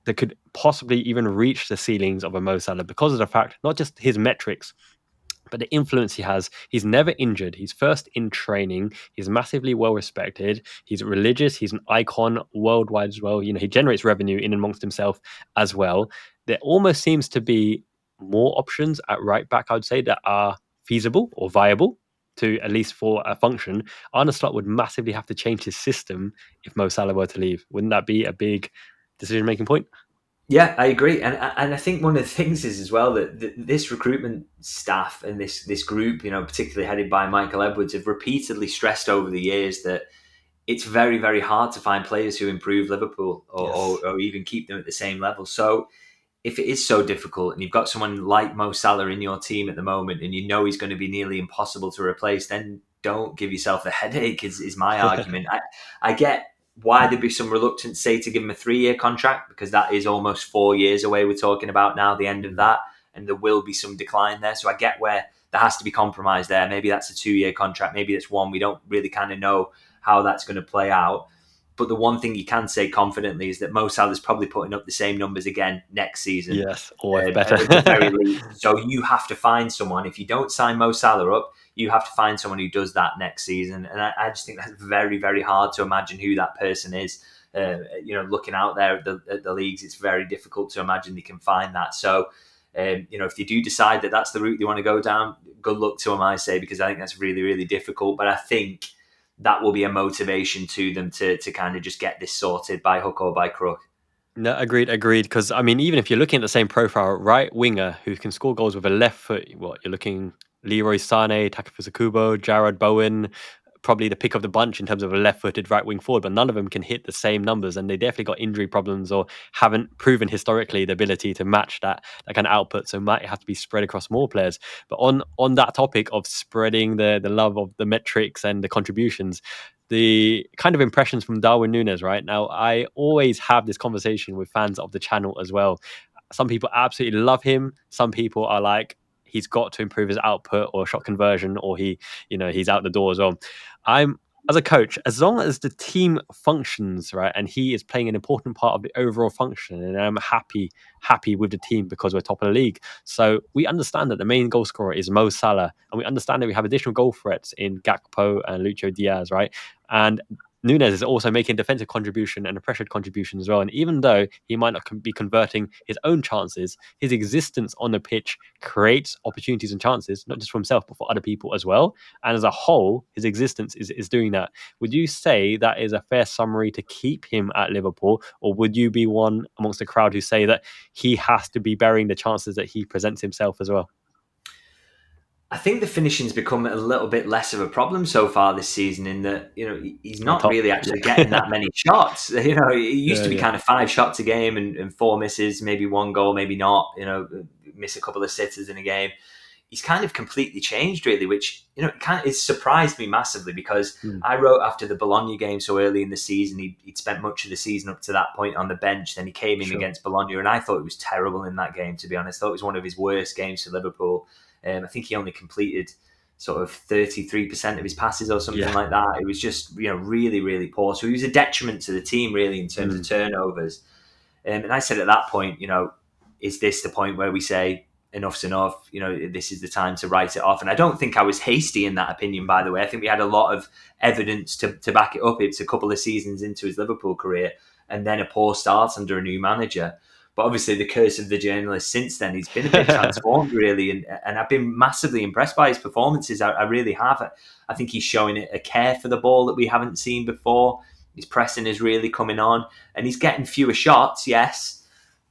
that could possibly even reach the ceilings of a Mo Salah, because of the fact, not just his metrics, but the influence he has? He's never injured. He's first in training. He's massively well respected. He's religious. He's an icon worldwide as well. He generates revenue in and amongst himself as well. There almost seems to be more options at right back, I would say, that are feasible or viable to at least for a function. Arne Slot would massively have to change his system if Mo Salah were to leave. Wouldn't that be a big decision-making point? Yeah, I agree, and I think one of the things is as well that this recruitment staff and this group, particularly headed by Michael Edwards, have repeatedly stressed over the years that it's very, very hard to find players who improve Liverpool, or even keep them at the same level. So if it is so difficult, and you've got someone like Mo Salah in your team at the moment, and he's going to be nearly impossible to replace, then don't give yourself a headache, is my argument. I get why there'd be some reluctance, say, to give him a 3-year contract, because that is almost 4 years away. We're talking about now, the end of that, and there will be some decline there. So I get where there has to be compromise there. Maybe that's a 2-year contract. Maybe it's one. We don't really kind of know how that's going to play out. But the one thing you can say confidently is that Mo Salah is probably putting up the same numbers again next season. Yes, or better. At the very least. So you have to find someone. If you don't sign Mo Salah up, you have to find someone who does that next season. And I just think that's very, very hard to imagine who that person is. Looking out there at the leagues, it's very difficult to imagine they can find that. So, if they do decide that that's the route they want to go down, good luck to them, I say, because I think that's really, really difficult. But I think that will be a motivation to them to kind of just get this sorted by hook or by crook. No, agreed. Because even if you're looking at the same profile, right winger who can score goals with a left foot, you're looking Leroy Sané, Takefusa Kubo, Jared Bowen, probably the pick of the bunch in terms of a left-footed right wing forward, but none of them can hit the same numbers, and they definitely got injury problems or haven't proven historically the ability to match that kind of output. So might have to be spread across more players. But on that topic of spreading the love of the metrics and the contributions, the kind of impressions from Darwin Núñez right now, I always have this conversation with fans of the channel as well. Some people absolutely love him. Some people are like, he's got to improve his output or shot conversion, or he's out the door as well. I'm, as a coach, as long as the team functions right and he is playing an important part of the overall function, and I'm happy with the team because we're top of the league. So we understand that the main goal scorer is Mo Salah, and we understand that we have additional goal threats in Gakpo and Lucho Diaz, right? And Núñez is also making a defensive contribution and a pressured contribution as well. And even though he might not be converting his own chances, his existence on the pitch creates opportunities and chances, not just for himself, but for other people as well. And as a whole, his existence is doing that. Would you say that is a fair summary to keep him at Liverpool? Or would you be one amongst the crowd who say that he has to be burying the chances that he presents himself as well? I think the finishing's become a little bit less of a problem so far this season, in that he's not really actually getting that many shots. It used to be kind of 5 shots a game and 4 misses, maybe 1 goal, maybe not. Miss a couple of sitters in a game. He's kind of completely changed, really, which it surprised me massively, because I wrote after the Bologna game so early in the season, he'd spent much of the season up to that point on the bench. Then he came in against Bologna, and I thought he was terrible in that game. To be honest, I thought it was one of his worst games for Liverpool. I think he only completed sort of 33% of his passes or something like that. It was just really, really poor. So he was a detriment to the team, really, in terms of turnovers. And I said at that point, is this the point where we say enough's enough? This is the time to write it off. And I don't think I was hasty in that opinion, by the way. I think we had a lot of evidence to back it up. It's a couple of seasons into his Liverpool career and then a poor start under a new manager. But obviously the curse of the journalist since then, he's been a bit transformed, really. And I've been massively impressed by his performances. I really have. I think he's showing a care for the ball that we haven't seen before. His pressing is really coming on. And he's getting fewer shots, yes.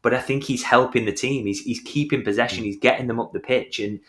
But I think he's helping the team. He's keeping possession. He's getting them up the pitch. And,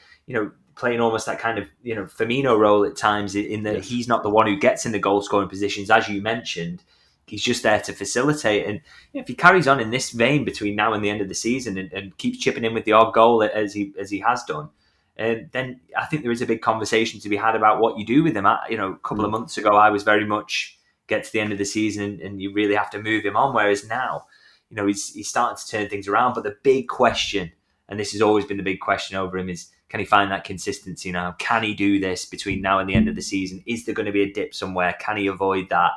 playing almost that kind of, Firmino role at times in that he's not the one who gets in the goal-scoring positions, as you mentioned. He's just there to facilitate. And if he carries on in this vein between now and the end of the season and keeps chipping in with the odd goal as he has done, then I think there is a big conversation to be had about what you do with him. A couple of months ago, I was very much get to the end of the season and you really have to move him on. Whereas now, he's starting to turn things around. But the big question, and this has always been the big question over him, is can he find that consistency now? Can he do this between now and the end of the season? Is there going to be a dip somewhere? Can he avoid that?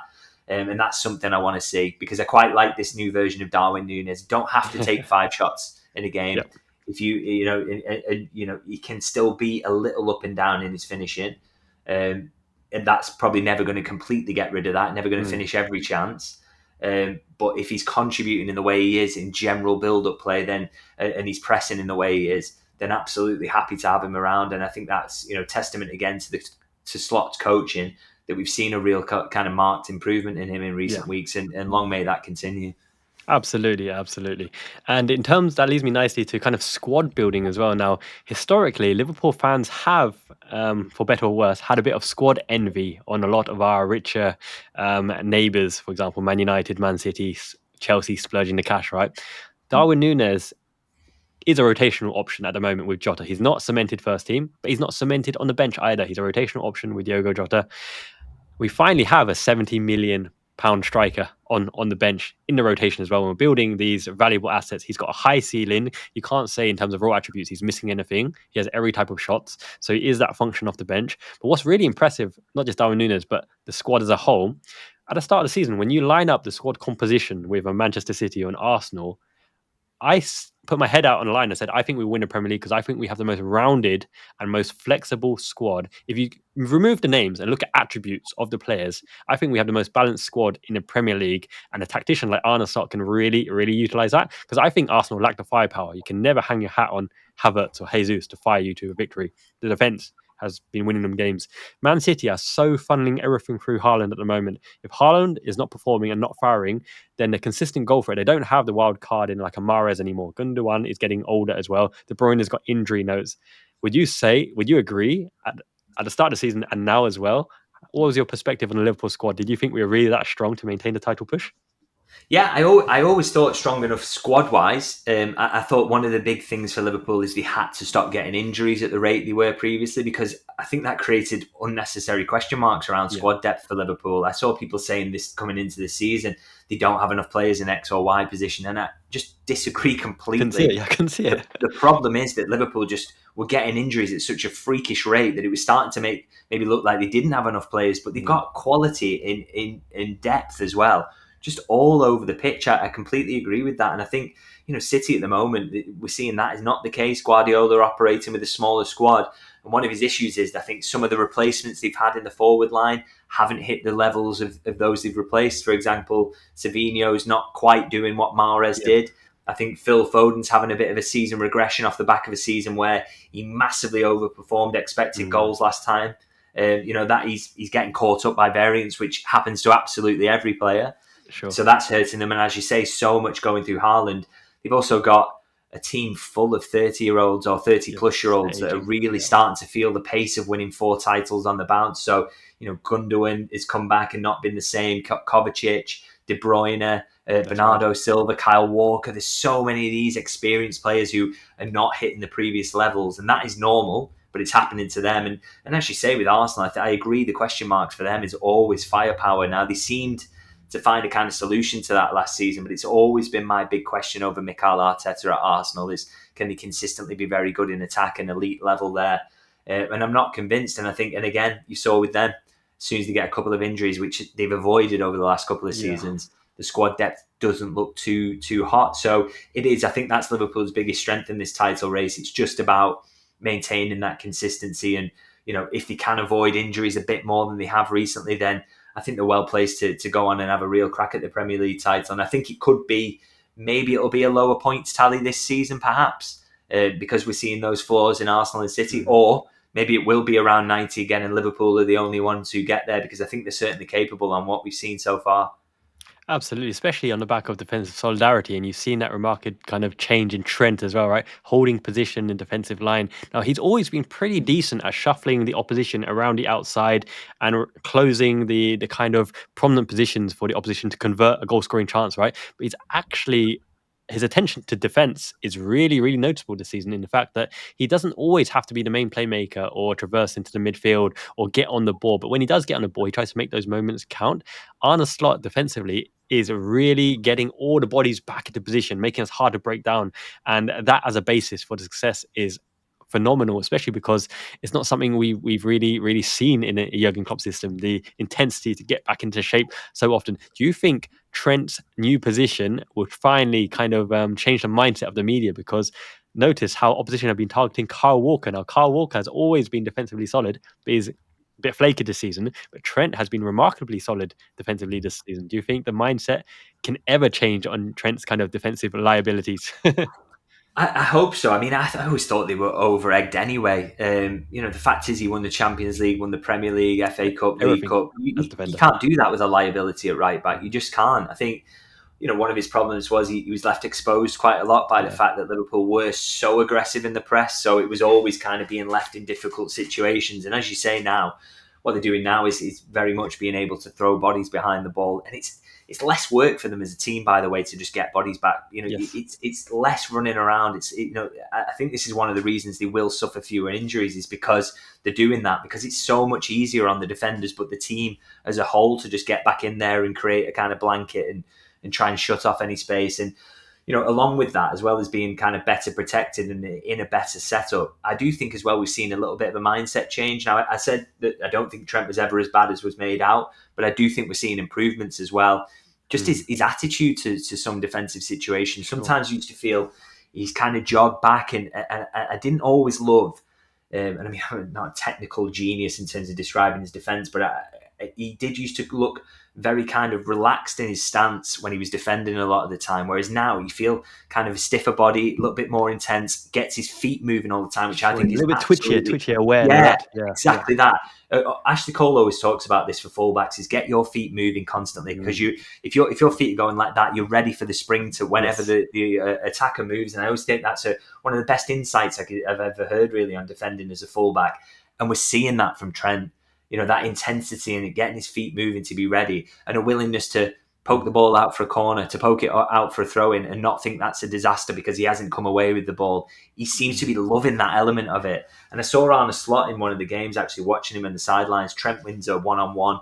And that's something I want to see, because I quite like this new version of Darwin Núñez. Don't have to take 5 shots in a game. Yep. If he can still be a little up and down in his finishing, and that's probably never going to completely get rid of that. Never going to finish every chance. But if he's contributing in the way he is in general build-up play, then and he's pressing in the way he is, then absolutely happy to have him around. And I think that's testament again to Slot's coaching, that we've seen a real kind of marked improvement in him in recent weeks, and long may that continue. Absolutely. And in terms, that leads me nicely to kind of squad building as well. Now, historically, Liverpool fans have, for better or worse, had a bit of squad envy on a lot of our richer neighbours. For example, Man United, Man City, Chelsea splurging the cash, right? Darwin Núñez is a rotational option at the moment with Jota. He's not cemented first team, but he's not cemented on the bench either. He's a rotational option with Diogo Jota. We finally have a £70 million striker on the bench in the rotation as well. When we're building these valuable assets, he's got a high ceiling. You can't say in terms of raw attributes he's missing anything. He has every type of shots. So he is that function off the bench. But what's really impressive, not just Darwin Núñez, but the squad as a whole, at the start of the season, when you line up the squad composition with a Manchester City or an Arsenal, I put my head out on the line and said, I think we win the Premier League because I think we have the most rounded and most flexible squad. If you remove the names and look at attributes of the players, I think we have the most balanced squad in the Premier League. And a tactician like Arne Slot can really, really utilise that, because I think Arsenal lack the firepower. You can never hang your hat on Havertz or Jesus to fire you to a victory. The defence has been winning them games. Man City are so funneling everything through Haaland at the moment. If Haaland is not performing and not firing, then the consistent goal threat, they don't have the wild card in like a Mahrez anymore. Gundogan is getting older as well. De Bruyne has got injury notes. Would you agree at the start of the season and now as well? What was your perspective on the Liverpool squad? Did you think we were really that strong to maintain the title push? Yeah, I always thought strong enough squad-wise. I thought one of the big things for Liverpool is they had to stop getting injuries at the rate they were previously, because I think that created unnecessary question marks around squad depth for Liverpool. I saw people saying this coming into the season, they don't have enough players in X or Y position, and I just disagree completely. I can see it. The problem is that Liverpool just were getting injuries at such a freakish rate that it was starting to maybe look like they didn't have enough players, but they've got quality in depth as well. Just all over the pitch. I completely agree with that. And I think, City at the moment, we're seeing that is not the case. Guardiola operating with a smaller squad. And one of his issues is, I think some of the replacements they've had in the forward line haven't hit the levels of those they've replaced. For example, Savinho's not quite doing what Mahrez did. I think Phil Foden's having a bit of a season regression off the back of a season where he massively overperformed expected goals last time. That he's getting caught up by variance, which happens to absolutely every player. Sure. So that's hurting them. And as you say, so much going through Haaland. They've also got a team full of 30-year-olds or 30-plus-year-olds that are really starting to feel the pace of winning 4 titles on the bounce. So, Gundogan has come back and not been the same. Kovacic, De Bruyne, Bernardo Silva, Kyle Walker. There's so many of these experienced players who are not hitting the previous levels. And that is normal, but it's happening to them. And as you say with Arsenal, I agree the question marks for them is always firepower. Now, they seemed to find a kind of solution to that last season, but it's always been my big question over Mikel Arteta at Arsenal is, can he consistently be very good in attack and elite level there? And I'm not convinced. And I think, and again, you saw with them, as soon as they get a couple of injuries, which they've avoided over the last couple of seasons, the squad depth doesn't look too hot. So it is. I think that's Liverpool's biggest strength in this title race. It's just about maintaining that consistency, and if they can avoid injuries a bit more than they have recently, then I think they're well placed to go on and have a real crack at the Premier League title. And I think it could be, maybe it'll be a lower points tally this season, perhaps, because we're seeing those flaws in Arsenal and City, or maybe it will be around 90 again, and Liverpool are the only ones who get there, because I think they're certainly capable on what we've seen so far. Absolutely, especially on the back of defensive solidarity. And you've seen that remarkable kind of change in Trent as well, right? Holding position in defensive line. Now, he's always been pretty decent at shuffling the opposition around the outside and closing the kind of prominent positions for the opposition to convert a goal-scoring chance, right? But he's actually... his attention to defense is really, really noticeable this season, in the fact that he doesn't always have to be the main playmaker or traverse into the midfield or get on the ball. But when he does get on the ball, he tries to make those moments count. Arne Slot defensively is really getting all the bodies back into position, making us hard to break down. And that as a basis for the success is phenomenal, especially because it's not something we've really seen in a Jurgen Klopp system, the intensity to get back into shape so often. Do you think Trent's new position would finally kind of change the mindset of the media? Because notice how opposition have been targeting Kyle Walker. Now, Kyle Walker has always been defensively solid, but he's a bit flaky this season. But Trent has been remarkably solid defensively this season. Do you think the mindset can ever change on Trent's kind of defensive liabilities? I hope so. I mean, I always thought they were over-egged anyway. The fact is, he won the Champions League, won the Premier League, FA Cup, League Everything Cup. as You defender. can't do that with a liability at right back. You just can't. I think, one of his problems was he was left exposed quite a lot by the fact that Liverpool were so aggressive in the press. So it was always kind of being left in difficult situations. And as you say now, what they're doing now is very much being able to throw bodies behind the ball. And it's less work for them as a team, by the way, to just get bodies back. Yes. It's less running around. I think this is one of the reasons they will suffer fewer injuries, is because they're doing that, because it's so much easier on the defenders, but the team as a whole, to just get back in there and create a kind of blanket and try and shut off any space. And along with that, as well as being kind of better protected and in a better setup, I do think as well we've seen a little bit of a mindset change. Now, I said that I don't think Trent was ever as bad as was made out, but I do think we're seeing improvements as well. Just his attitude to some defensive situations. Sometimes you used to feel he's kind of jogged back, and I didn't always love, and I mean, I'm not a technical genius in terms of describing his defence, but he did used to look very kind of relaxed in his stance when he was defending a lot of the time, whereas now you feel kind of a stiffer body, a little bit more intense, gets his feet moving all the time, which I think is a little bit twitchy aware. Yeah, exactly that. Ashley Cole always talks about this for fullbacks: is get your feet moving constantly, because if your feet are going like that, you're ready for the spring to whenever the attacker moves. And I always think that's one of the best insights I've ever heard, really, on defending as a fullback. And we're seeing that from Trent. That intensity and getting his feet moving to be ready, and a willingness to poke the ball out for a corner, to poke it out for a throw-in, and not think that's a disaster because he hasn't come away with the ball. He seems to be loving that element of it. And I saw Arne Slot in one of the games, actually watching him in the sidelines. Trent wins a one-on-one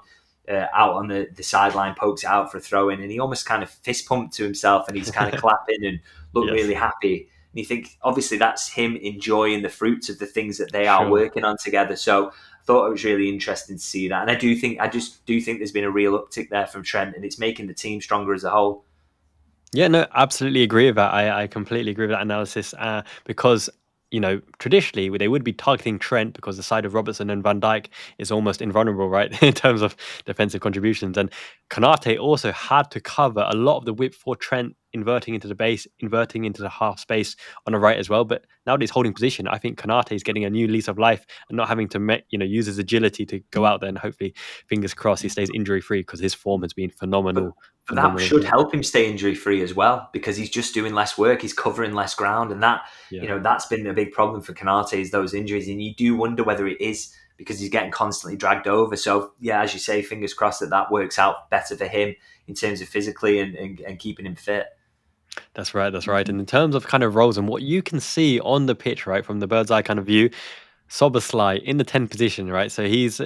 out on the sideline, pokes it out for a throw-in, and he almost kind of fist pumped to himself, and he's kind of clapping and looked really happy. And you think, obviously, that's him enjoying the fruits of the things that they are working on together. So thought it was really interesting to see that. And I just do think there's been a real uptick there from Trent, and it's making the team stronger as a whole. Yeah, no, absolutely agree with that. I completely agree with that analysis, because traditionally they would be targeting Trent because the side of Robertson and Van Dijk is almost invulnerable, right, in terms of defensive contributions. And Konate also had to cover a lot of the width for Trent, inverting into the base, inverting into the half space on the right as well. But now that he's holding position, I think Konate is getting a new lease of life and not having to use his agility to go out there, and hopefully, fingers crossed, he stays injury free, because his form has been phenomenal. But that should help him stay injury free as well, because he's just doing less work, he's covering less ground, and that that's been a big problem for Konate, is those injuries. And you do wonder whether it is because he's getting constantly dragged over. So yeah, as you say, fingers crossed that works out better for him in terms of physically and keeping him fit. That's right. And in terms of kind of roles and what you can see on the pitch, right, from the bird's eye kind of view, Szoboszlai in the 10 position, right? So he's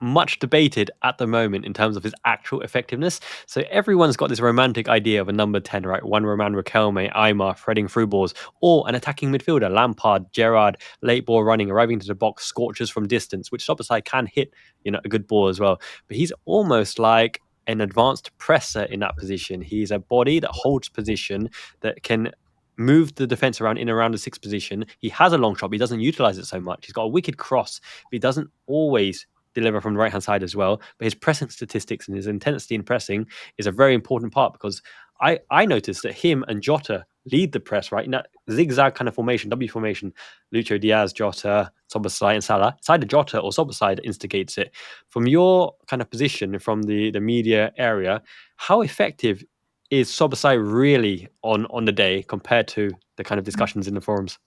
much debated at the moment in terms of his actual effectiveness. So everyone's got this romantic idea of a number 10, right? One Roman Riquelme, Aymar, threading through balls, or an attacking midfielder, Lampard, Gerrard, late ball running, arriving to the box, scorches from distance, which Szoboszlai can hit, a good ball as well. But he's almost like an advanced presser in that position. He's a body that holds position, that can move the defense around in around the sixth position. He has a long shot, but he doesn't utilize it so much. He's got a wicked cross, but he doesn't always deliver from the right hand side as well. But his pressing statistics and his intensity in pressing is a very important part, because I noticed that him and Jota lead the press, right? In that zigzag kind of formation, W formation, Lucho Diaz, Jota, Szoboszlai, and Salah. It's either Jota or Szoboszlai that instigates it. From your kind of position, from the media area, how effective is Szoboszlai really on the day compared to the kind of discussions in the forums?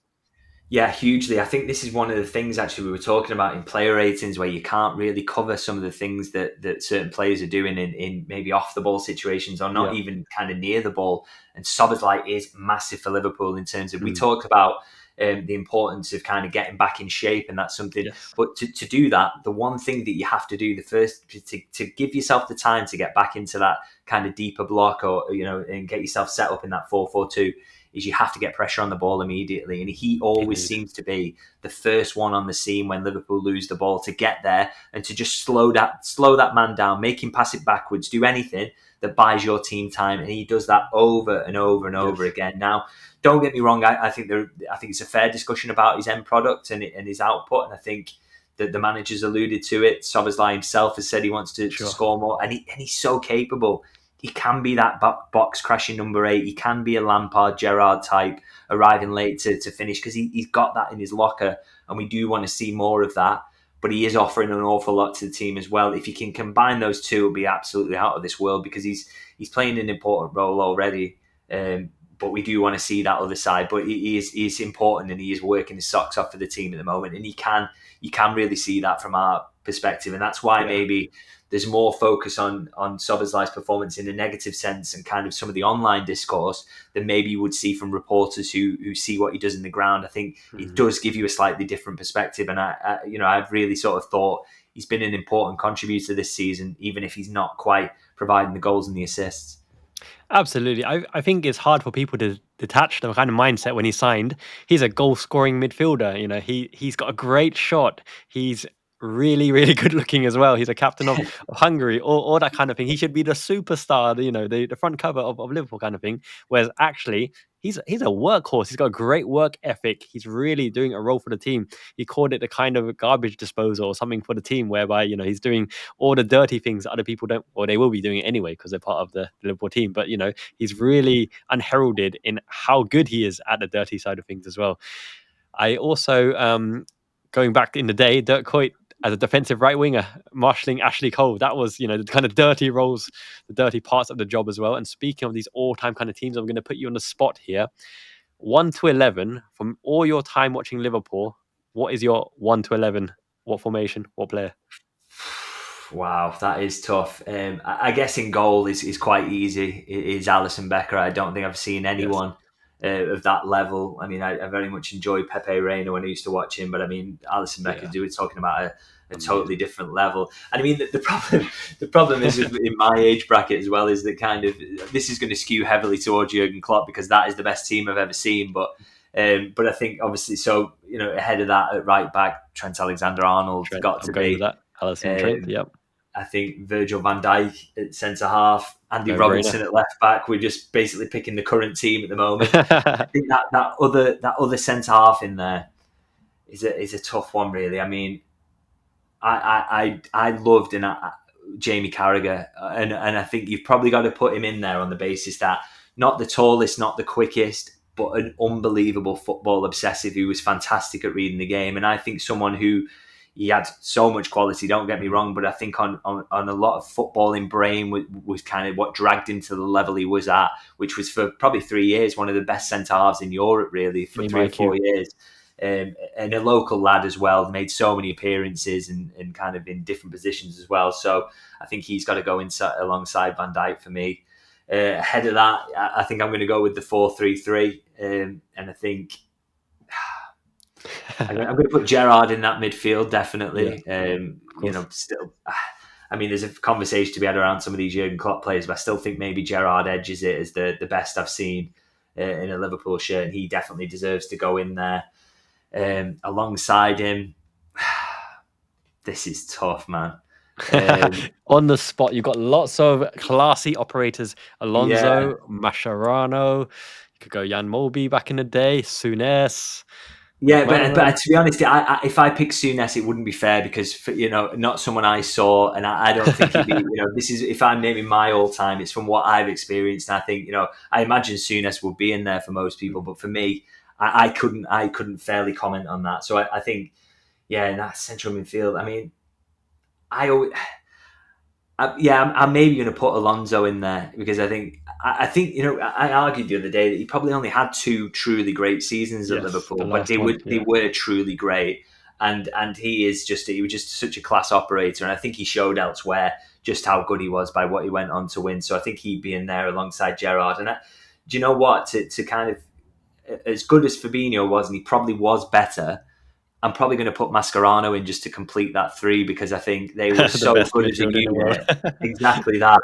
Yeah, hugely. I think this is one of the things actually we were talking about in player ratings, where you can't really cover some of the things that certain players are doing in maybe off the ball situations, or not even kind of near the ball. And Szoboszlai is massive for Liverpool in terms of, we talked about the importance of kind of getting back in shape, and that's something. Yes. But to do that, the one thing that you have to do, the first, to give yourself the time to get back into that kind of deeper block, or and get yourself set up in that 4-4-2, is you have to get pressure on the ball immediately. And he always seems to be the first one on the scene when Liverpool lose the ball, to get there and to just slow that man down, make him pass it backwards, do anything that buys your team time. And he does that over and over and over again. Now, don't get me wrong, I think it's a fair discussion about his end product and his output. And I think that the manager's alluded to it. Szoboszlai himself has said he wants to score more, and he's so capable. He can be that box crashing number 8. He can be a Lampard, Gerrard type, arriving late to finish, because he's got that in his locker, and we do want to see more of that. But he is offering an awful lot to the team as well. If you can combine those two, it'll be absolutely out of this world, because he's playing an important role already. But we do want to see that other side. But he is important, and he is working his socks off for the team at the moment. And you can really see that from our perspective, and that's why maybe there's more focus on Szoboszlai's performance in a negative sense, and kind of some of the online discourse, than maybe you would see from reporters who see what he does in the ground. I think it does give you a slightly different perspective, and I've really sort of thought he's been an important contributor this season, even if he's not quite providing the goals and the assists. Absolutely. I think it's hard for people to detach the kind of mindset when he signed. He's a goal-scoring midfielder. He's got a great shot. He's really, really good looking as well. He's a captain of Hungary, or that kind of thing. He should be the superstar, the front cover of Liverpool kind of thing. Whereas actually, he's a workhorse. He's got a great work ethic. He's really doing a role for the team. He called it the kind of garbage disposal or something for the team, whereby he's doing all the dirty things that other people don't, or they will be doing it anyway because they're part of the Liverpool team. But he's really unheralded in how good he is at the dirty side of things as well. I also, going back in the day, Dirk Kuyt as a defensive right winger, marshalling Ashley Cole. That was, the kind of dirty roles, the dirty parts of the job as well. And speaking of these all-time kind of teams, I'm going to put you on the spot here. 1 to 11 from all your time watching Liverpool. What is your 1 to 11? What formation? What player? Wow, that is tough. I guess in goal is quite easy. It is Alisson Becker. I don't think I've seen anyone of that level. I mean, I very much enjoyed Pepe Reina when I used to watch him, but I mean, Alisson Becker, we're talking about a totally different level. And I mean, the problem is in my age bracket as well, is that kind of, this is going to skew heavily towards Jurgen Klopp, because that is the best team I've ever seen. But I think obviously, so ahead of that at right back, Trent Alexander-Arnold got to be that. Alisson, Trent, yep. I think Virgil van Dijk at centre half, Andy Robertson at left back. We're just basically picking the current team at the moment. I think that other centre half in there is a tough one, really. I mean, I loved Jamie Carragher, and I think you've probably got to put him in there on the basis that not the tallest, not the quickest, but an unbelievable football obsessive who was fantastic at reading the game. And I think someone who, he had so much quality, don't get me wrong, but I think on a lot of footballing brain was kind of what dragged him to the level he was at, which was for probably 3 years one of the best centre-halves in Europe, really, for 3 or 4 years. And a local lad as well, made so many appearances and kind of in different positions as well. So I think he's got to go inside alongside Van Dijk for me. Ahead of that, I think I'm going to go with the 4-3-3. And I think I'm going to put Gerrard in that midfield, definitely. Still, I mean, there's a conversation to be had around some of these Jurgen Klopp players, but I still think maybe Gerrard edges it as the best I've seen in a Liverpool shirt, and he definitely deserves to go in there. Alongside him, this is tough, man. On the spot, you've got lots of classy operators. Yeah. Alonso, Mascherano. You could go Jan Molby back in the day. Souness. Yeah, but McManaman. to be honest, if I pick Souness, it wouldn't be fair because not someone I saw, and I don't think he'd be. This is if I'm naming my all time, it's from what I've experienced. And I think I imagine Souness would be in there for most people, but for me, I couldn't fairly comment on that. So I think, yeah, in that central midfield, I mean, I always. I'm maybe going to put Alonso in there because I think I argued the other day that he probably only had 2 truly great seasons at Yes, Liverpool, the but last one. they were truly great, and he was just such a class operator, and I think he showed elsewhere just how good he was by what he went on to win. So I think he'd be in there alongside Gerrard. And do you know what? To kind of as good as Fabinho was, and he probably was better. I'm probably going to put Mascherano in just to complete that 3 because I think they were The so best good as a midfield in the world. unit. Exactly that.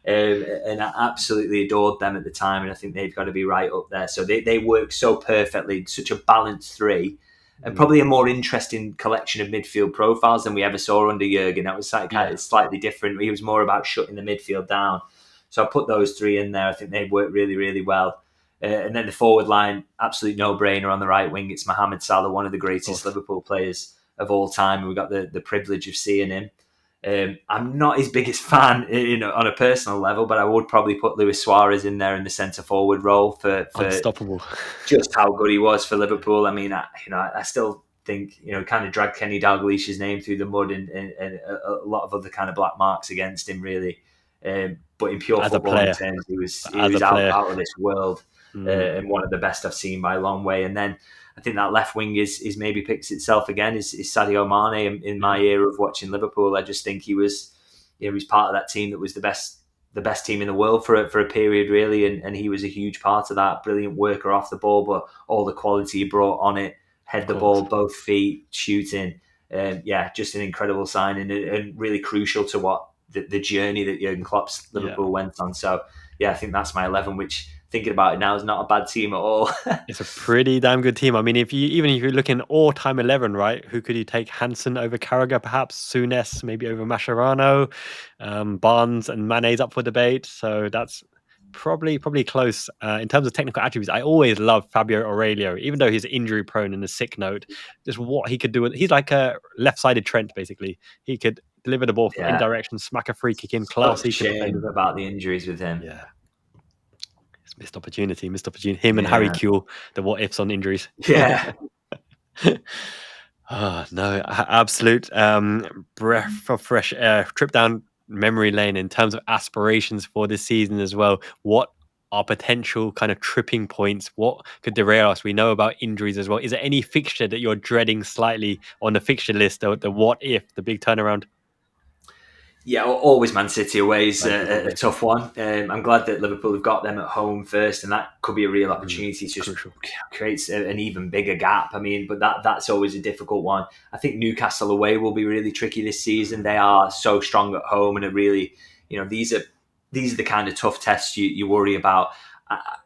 And I absolutely adored them at the time, and I think they've got to be right up there. So they work so perfectly, such a balanced 3, and probably a more interesting collection of midfield profiles than we ever saw under Jurgen. That was slightly different. He was more about shutting the midfield down. So I put those 3 in there. I think they work really, really well. And then the forward line, absolute no-brainer on the right wing. It's Mohamed Salah, one of the greatest Liverpool players of all time. And we got the privilege of seeing him. I'm not his biggest fan, on a personal level, but I would probably put Luis Suarez in there in the centre forward role for unstoppable. Just how good he was for Liverpool. I mean, I still think kind of dragged Kenny Dalglish's name through the mud and a lot of other kind of black marks against him, really. But in pure footballing terms, he was out of this world. And one of the best I've seen by a long way. And then I think that left wing is maybe picks itself again is Sadio Mane. In my era of watching Liverpool, I just think he was part of that team that was the best team in the world for a period, really, and he was a huge part of that. Brilliant worker off the ball, but all the quality he brought on it, head the ball, both feet, shooting. Just an incredible signing and really crucial to what the journey that Jurgen Klopp's Liverpool went on. So I think that's my 11, which, thinking about it now, is not a bad team at all. It's a pretty damn good team. I mean, if you're looking all-time 11, right? Who could you take? Hansen over Carragher, perhaps? Souness maybe over Mascherano. Barnes and Mane's up for debate. So that's probably close. In terms of technical attributes, I always love Fabio Aurelio, even though he's injury prone and a sick note. Just what he could do. He's like a left-sided Trent, basically. He could deliver the ball from any direction, smack a free kick in, classy. Shame about the injuries with him. Yeah. Missed opportunity. Him and Harry Kewell, the what ifs on injuries. Yeah. No, absolute breath of fresh air. Trip down memory lane in terms of aspirations for this season as well. What are potential kind of tripping points? What could derail us? We know about injuries as well. Is there any fixture that you're dreading slightly on the fixture list? The what if, the big turnaround? Yeah, always Man City away is a tough one. I'm glad that Liverpool have got them at home first, and that could be a real opportunity to just create an even bigger gap. I mean, but that's always a difficult one. I think Newcastle away will be really tricky this season. They are so strong at home, and it really, these are the kind of tough tests you worry about.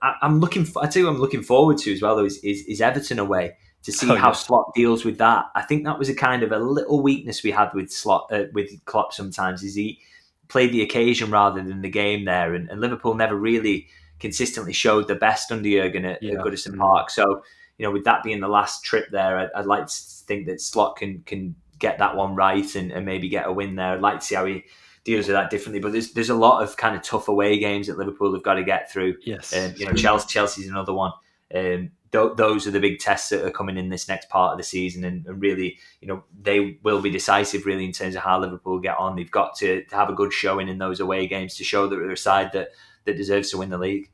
I'm looking forward to as well, though, is Everton away. To see how Slot deals with that. I think that was a little weakness we had with Slot, with Klopp sometimes, is he played the occasion rather than the game there. And Liverpool never really consistently showed the best under Jurgen at Goodison Park. So, with that being the last trip there, I'd like to think that Slot can get that one right and maybe get a win there. I'd like to see how he deals with that differently. But there's a lot of kind of tough away games that Liverpool have got to get through. Yes. Chelsea's another one. Those are the big tests that are coming in this next part of the season, and really, they will be decisive, really, in terms of how Liverpool get on. They've got to have a good showing in those away games to show that they're a side that deserves to win the league.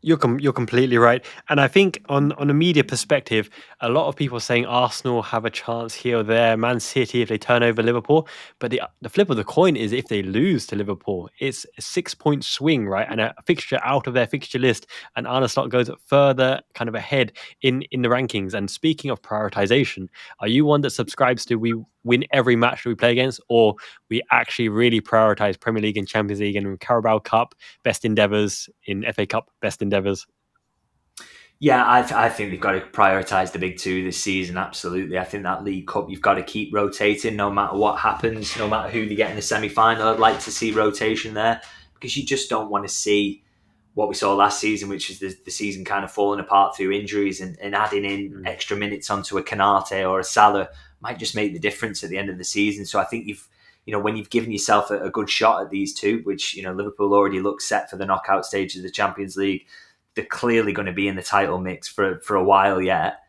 You're completely right. And I think on a media perspective, a lot of people are saying Arsenal have a chance here or there, Man City if they turn over Liverpool. But the flip of the coin is if they lose to Liverpool, it's a 6-point swing, right? And a fixture out of their fixture list. And Arne Slot goes further kind of ahead in the rankings. And speaking of prioritization, are you one that subscribes to we win every match that we play against, or we actually really prioritize Premier League and Champions League and Carabao Cup, best endeavours, in FA Cup, best endeavours? Yeah, I think they've got to prioritise the big two this season. Absolutely, I think that League Cup you've got to keep rotating no matter what happens, no matter who they get in the semi-final. I'd like to see rotation there because you just don't want to see what we saw last season, which is the season kind of falling apart through injuries, and adding in extra minutes onto a Kanate or a Salah might just make the difference at the end of the season. So I think when you've given yourself a good shot at these two, which Liverpool already look set for the knockout stage of the Champions League, they're clearly going to be in the title mix for a while yet.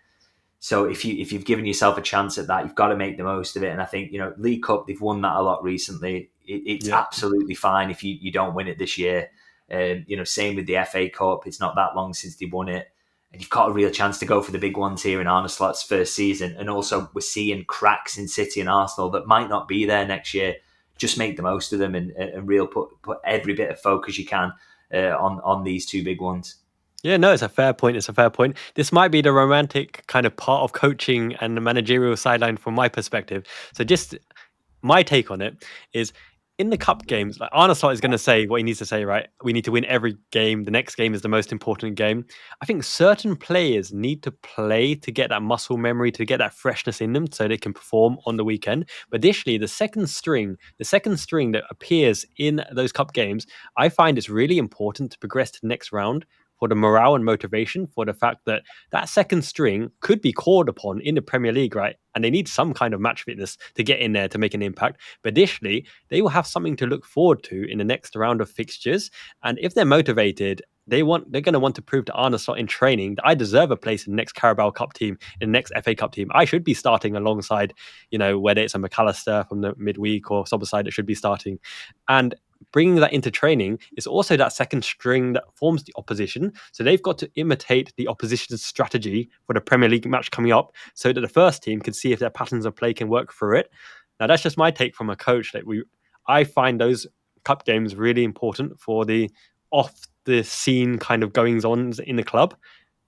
So if you've given yourself a chance at that, you've got to make the most of it. And I think League Cup, they've won that a lot recently. It's absolutely fine if you don't win it this year. Same with the FA Cup. It's not that long since they won it, and you've got a real chance to go for the big ones here in Arne Slot's first season. And also, we're seeing cracks in City and Arsenal that might not be there next year. Just make the most of them and real put every bit of focus you can on these two big ones. Yeah, no, it's a fair point. It's a fair point. This might be the romantic kind of part of coaching and the managerial sideline from my perspective. So just my take on it is, in the cup games, like Arne Slot is going to say what he needs to say, right? We need to win every game. The next game is the most important game. I think certain players need to play to get that muscle memory, to get that freshness in them so they can perform on the weekend. But additionally, the second string that appears in those cup games, I find it's really important to progress to the next round for the morale and motivation, for the fact that that second string could be called upon in the Premier League, right? And they need some kind of match fitness to get in there to make an impact. But additionally, they will have something to look forward to in the next round of fixtures. And if they're motivated, they're going to want to prove to Arne Slot in training that I deserve a place in the next Carabao Cup team, in the next FA Cup team. I should be starting alongside, whether it's a McAllister from the midweek or Soberside that should be starting. And bringing that into training is also that second string that forms the opposition. So they've got to imitate the opposition's strategy for the Premier League match coming up so that the first team can see if their patterns of play can work through it. Now, that's just my take from a coach. I find those cup games really important for the off the scene kind of goings on in the club.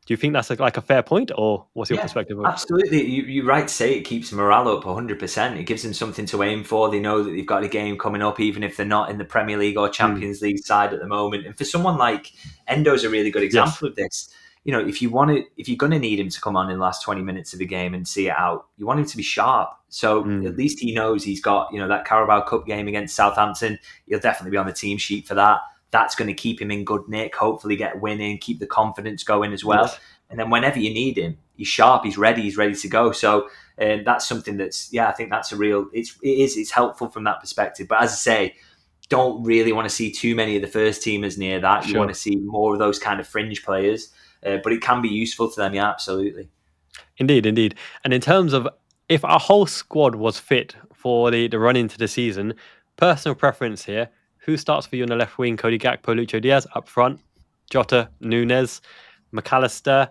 Do you think that's like a fair point, or what's your perspective of? Absolutely. You're right to say it keeps morale up 100%. It gives them something to aim for. They know that they've got a game coming up, even if they're not in the Premier League or Champions League side at the moment. And for someone like Endo's a really good example of this. If you're going to need him to come on in the last 20 minutes of the game and see it out, you want him to be sharp. So at least he knows he's got, that Carabao Cup game against Southampton. He'll definitely be on the team sheet for that. That's going to keep him in good nick, hopefully get winning, keep the confidence going as well. Yes. And then whenever you need him, he's sharp, he's ready to go. So that's something I think that's it's helpful from that perspective. But as I say, don't really want to see too many of the first teamers near that. You want to see more of those kind of fringe players. But it can be useful to them, yeah, absolutely. Indeed. And in terms of if our whole squad was fit for the run into the season, personal preference here, who starts for you on the left wing? Cody Gakpo, Lucho Diaz. Up front, Jota, Nunes, McAllister,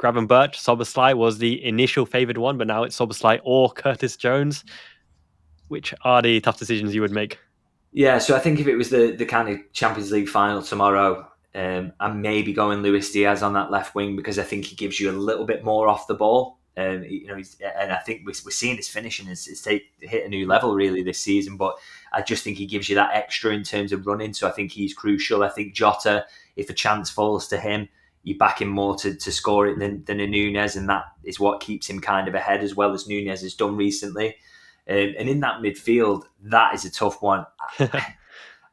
Gravenberch. Soboslai was the initial favoured one, but now it's Soboslai or Curtis Jones. Which are the tough decisions you would make? Yeah, so I think if it was the kind of Champions League final tomorrow, I'm maybe going Luis Diaz on that left wing because I think he gives you a little bit more off the ball. And I think we're seeing his finishing is hit a new level really this season. But I just think he gives you that extra in terms of running. So I think he's crucial. I think Jota, if a chance falls to him, you back him more to score it than a Nunes, and that is what keeps him kind of ahead as well as Nunes has done recently. And in that midfield, that is a tough one.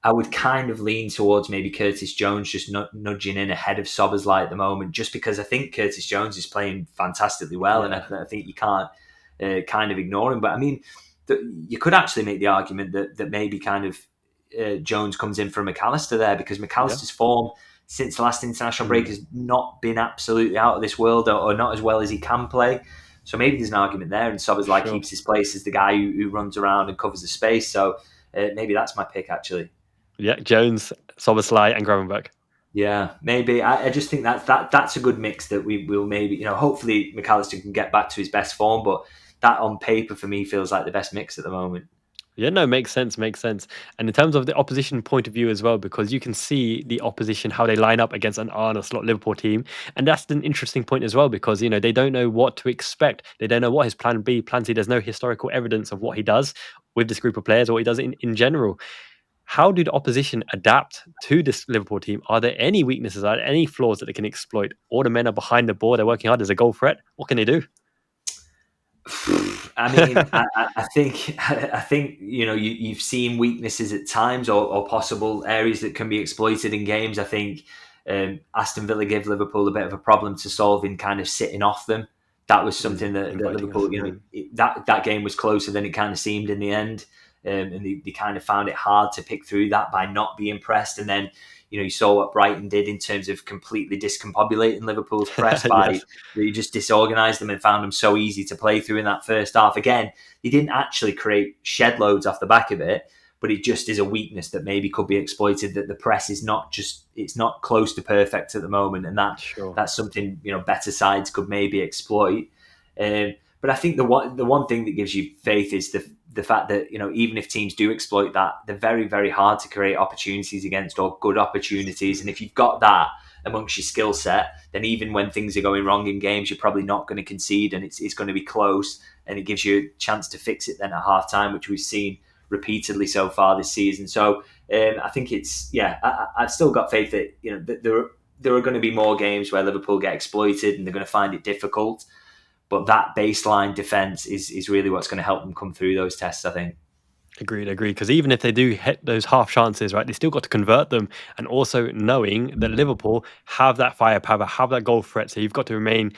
I would kind of lean towards maybe Curtis Jones just nudging in ahead of Soboslai at the moment, just because I think Curtis Jones is playing fantastically well, and I think you can't kind of ignore him. But I mean, you could actually make the argument that maybe kind of Jones comes in for McAllister there, because McAllister's form since the last international break has not been absolutely out of this world, or not as well as he can play. So maybe there's an argument there, and Soboslai keeps his place as the guy who runs around and covers the space. So maybe that's my pick, actually. Yeah, Jones, Soboslai, and Gravenberch. Yeah, maybe. I just think that's a good mix that we will maybe, hopefully McAllister can get back to his best form, but that on paper for me feels like the best mix at the moment. Yeah, no, makes sense. And in terms of the opposition point of view as well, because you can see the opposition, how they line up against an Arne Slot Liverpool team. And that's an interesting point as well, because, they don't know what to expect. They don't know what his plan B, plan C. There's no historical evidence of what he does with this group of players or what he does in general. How do the opposition adapt to this Liverpool team? Are there any weaknesses? Are there any flaws that they can exploit? All the men are behind the ball. They're working hard. There's a goal threat. What can they do? I mean, I think you've seen weaknesses at times, or possible areas that can be exploited in games. I think Aston Villa gave Liverpool a bit of a problem to solve in kind of sitting off them. That was something that Liverpool, that game was closer than it kind of seemed in the end, and they kind of found it hard to pick through that by not being pressed. And then you saw what Brighton did in terms of completely discombobulating Liverpool's press by Yes. you just disorganised them and found them so easy to play through in that first half. Again, they didn't actually create shed loads off the back of it, but it just is a weakness that maybe could be exploited, that the press is it's not close to perfect at the moment, and Sure. that's something better sides could maybe exploit. But I think the one thing that gives you faith is the fact that even if teams do exploit that, they're very, very hard to create opportunities against, or good opportunities. And if you've got that amongst your skill set, then even when things are going wrong in games, you're probably not going to concede, and it's going to be close, and it gives you a chance to fix it then at half time, which we've seen repeatedly so far this season. So I think I've still got faith that that there are going to be more games where Liverpool get exploited and they're going to find it difficult. But that baseline defence is really what's going to help them come through those tests, I think. Agreed. Because even if they do hit those half chances, right, they still got to convert them. And also knowing that Liverpool have that firepower, have that goal threat. So you've got to remain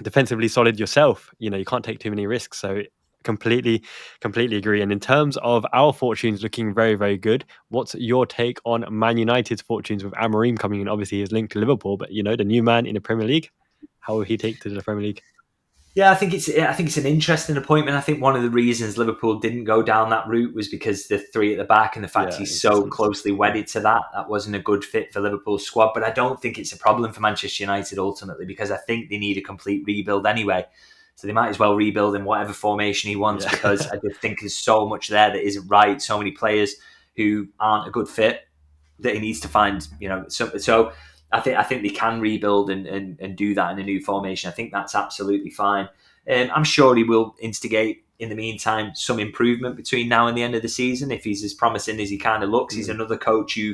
defensively solid yourself. You can't take too many risks. So completely agree. And in terms of our fortunes looking very, very good, what's your take on Man United's fortunes with Amorim coming in? Obviously, he's linked to Liverpool, but the new man in the Premier League, how will he take to the Premier League? Yeah, I think it's an interesting appointment. I think one of the reasons Liverpool didn't go down that route was because the three at the back and the fact he's so closely wedded to that wasn't a good fit for Liverpool's squad. But I don't think it's a problem for Manchester United ultimately, because I think they need a complete rebuild anyway. So they might as well rebuild in whatever formation he wants, because I just think there's so much there that isn't right. So many players who aren't a good fit that he needs to find. So I think they can rebuild and do that in a new formation. I think that's absolutely fine. I'm sure he will instigate, in the meantime, some improvement between now and the end of the season. If he's as promising as he kind of looks, he's another coach who,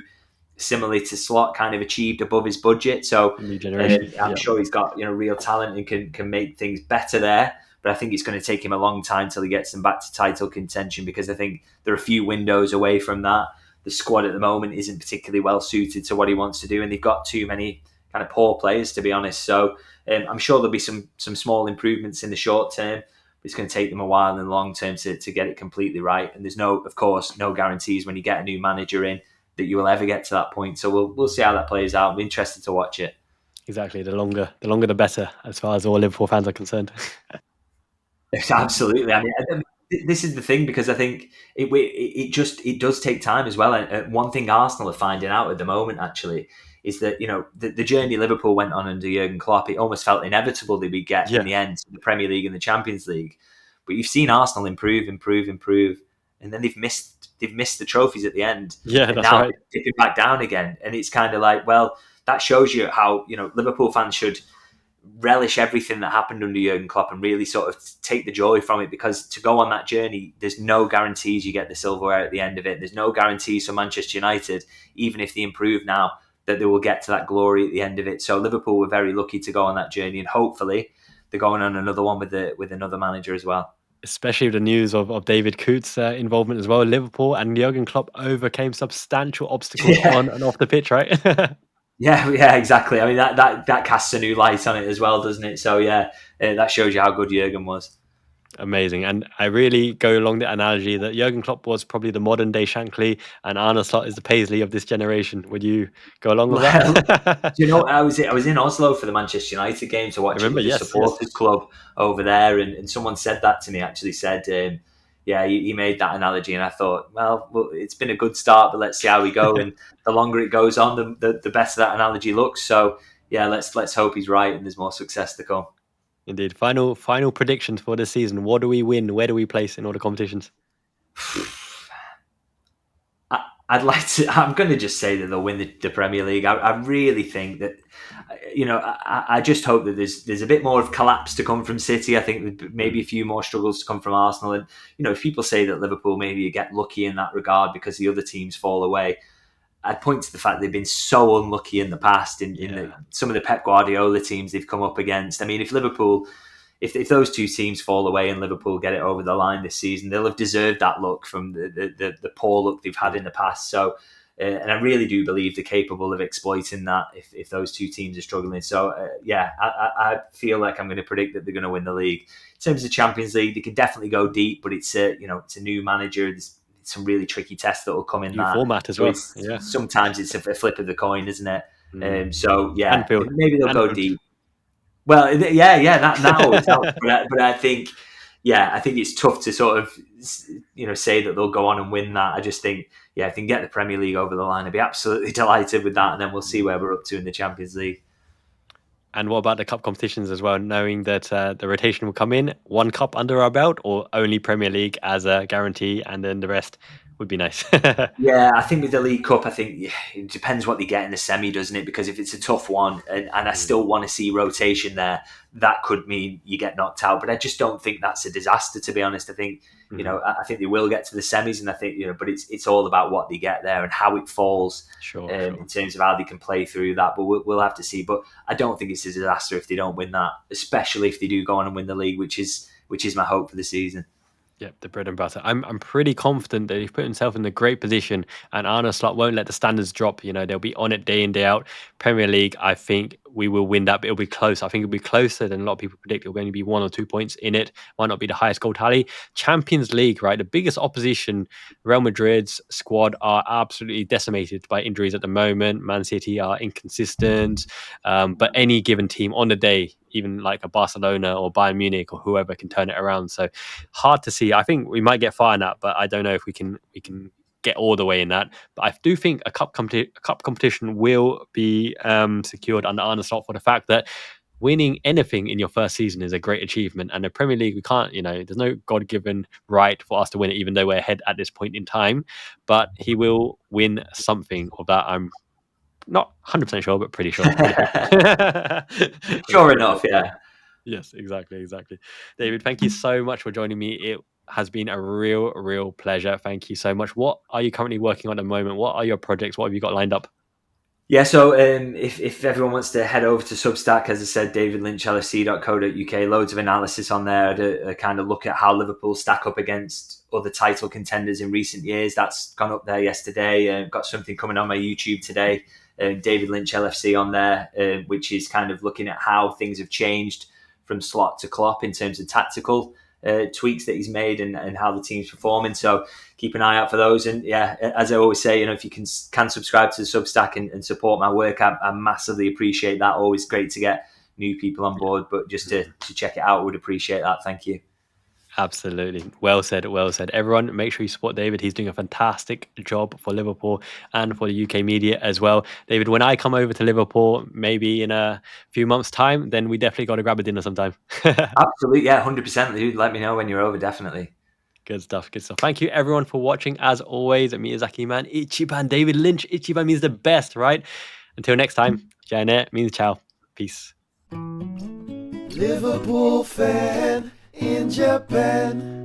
similarly to Slot, kind of achieved above his budget. So New generation. I'm sure he's got real talent and can make things better there. But I think it's going to take him a long time till he gets them back to title contention, because I think there are a few windows away from that. The squad at the moment isn't particularly well suited to what he wants to do, and they've got too many kind of poor players, to be honest. So I'm sure there'll be some small improvements in the short term, but it's going to take them a while in the long term to get it completely right. And there's of course no guarantees when you get a new manager in that you will ever get to that point. So we'll see how that plays out. I'm interested to watch it. Exactly. The longer the better, as far as all Liverpool fans are concerned. Absolutely. I mean, this is the thing, because I think it does take time as well. And one thing Arsenal are finding out at the moment, actually, is that the journey Liverpool went on under Jurgen Klopp, it almost felt inevitable that we'd get in the end to the Premier League and the Champions League. But you've seen Arsenal improve, and then they've missed the trophies at the end. Yeah, and that's now right. they're dipping back down again, and it's kind of like, well, that shows you how Liverpool fans should relish everything that happened under Jurgen Klopp and really sort of take the joy from it, because to go on that journey, there's no guarantees you get the silverware at the end of it. There's no guarantees for Manchester United, even if they improve now, that they will get to that glory at the end of it. So Liverpool were very lucky to go on that journey, and hopefully they're going on another one with another manager as well. Especially with the news of David Coots' involvement as well. Liverpool and Jurgen Klopp overcame substantial obstacles on and off the pitch, right? Yeah, exactly. I mean, that casts a new light on it as well, doesn't it? So that shows you how good Jurgen was. Amazing. And I really go along the analogy that Jurgen Klopp was probably the modern day Shankly, and Arne Slot is the Paisley of this generation. Would you go along with that? Do you know, I was in Oslo for the Manchester United game to watch it with the supporters club over there, and someone said that to me, actually said, he made that analogy, and I thought, well, it's been a good start, but let's see how we go. And the longer it goes on, the better that analogy looks. So yeah, let's hope he's right and there's more success to come. Indeed. Final predictions for this season. What do we win? Where do we place in all the competitions? I'm going to just say that they'll win the Premier League. I really think that, I just hope that there's a bit more of collapse to come from City. I think maybe a few more struggles to come from Arsenal. And, if people say that Liverpool maybe get lucky in that regard because the other teams fall away, I'd point to the fact they've been so unlucky in the past in some of the Pep Guardiola teams they've come up against. I mean, if Liverpool, if those two teams fall away and Liverpool get it over the line this season, they'll have deserved that luck from the poor luck they've had in the past. So, and I really do believe they're capable of exploiting that if those two teams are struggling. So, I feel like I'm going to predict that they're going to win the league. In terms of Champions League, they can definitely go deep, but it's it's a new manager. There's some really tricky tests that will come in new format as well. Sometimes it's a flip of the coin, isn't it? So Anfield. Maybe they'll go deep. Well, that always helps. But I think, I think it's tough to sort of, say that they'll go on and win that. I just think, if they can get the Premier League over the line, I'd be absolutely delighted with that. And then we'll see where we're up to in the Champions League. And what about the cup competitions as well? Knowing that the rotation will come in, one cup under our belt, or only Premier League as a guarantee, and then the rest would be nice. Yeah, I think with the League Cup, I think it depends what they get in the semi, doesn't it? Because if it's a tough one, and I still want to see rotation there, that could mean you get knocked out. But I just don't think that's a disaster, to be honest. I think I think they will get to the semis, and I think but it's all about what they get there and how it falls in terms of how they can play through that. But we'll have to see. But I don't think it's a disaster if they don't win that, especially if they do go on and win the league, which is my hope for the season. Yep, the bread and butter. I'm pretty confident that he's put himself in a great position, and Arne Slot won't let the standards drop. They'll be on it day in, day out. Premier League, I think we will win that, but it'll be close. I think it'll be closer than a lot of people predict. It'll only be 1 or 2 points in it. Might not be the highest goal tally. Champions League, right? The biggest opposition, Real Madrid's squad are absolutely decimated by injuries at the moment. Man City are inconsistent. But any given team on the day, even like a Barcelona or Bayern Munich or whoever, can turn it around. So hard to see. I think we might get far in that, but I don't know if we can get all the way in that. But I do think a cup competition will be secured under Arne Slot, for the fact that winning anything in your first season is a great achievement. And the Premier League, we can't, there's no God-given right for us to win it, even though we're ahead at this point in time. But he will win something of that. I'm not 100% sure, but pretty sure. Sure enough, yeah. Yes, exactly. David, thank you so much for joining me. It has been a real pleasure. Thank you so much. What are you currently working on at the moment? What are your projects? What have you got lined up? Yeah, so if everyone wants to head over to Substack, as I said, davidlynchlfc.co.uk, loads of analysis on there to kind of look at how Liverpool stack up against other title contenders in recent years. That's gone up there yesterday. Got something coming on my YouTube today, David Lynch LFC on there, which is kind of looking at how things have changed from Slot to Klopp in terms of tactical tweaks that he's made and how the team's performing. So keep an eye out for those. And as I always say, if you can subscribe to the Substack and support my work, I massively appreciate that. Always great to get new people on board, but just to check it out, would appreciate that. Thank you. Absolutely. Well said. Everyone, make sure you support David. He's doing a fantastic job for Liverpool and for the UK media as well. David, when I come over to Liverpool, maybe in a few months' time, then we definitely got to grab a dinner sometime. Absolutely. Yeah, 100%. Dude, let me know when you're over, definitely. Good stuff. Thank you, everyone, for watching. As always, Miyazaki Man, Ichiban, David Lynch. Ichiban means the best, right? Until next time, Janet means ciao. Peace. Liverpool fan in Japan.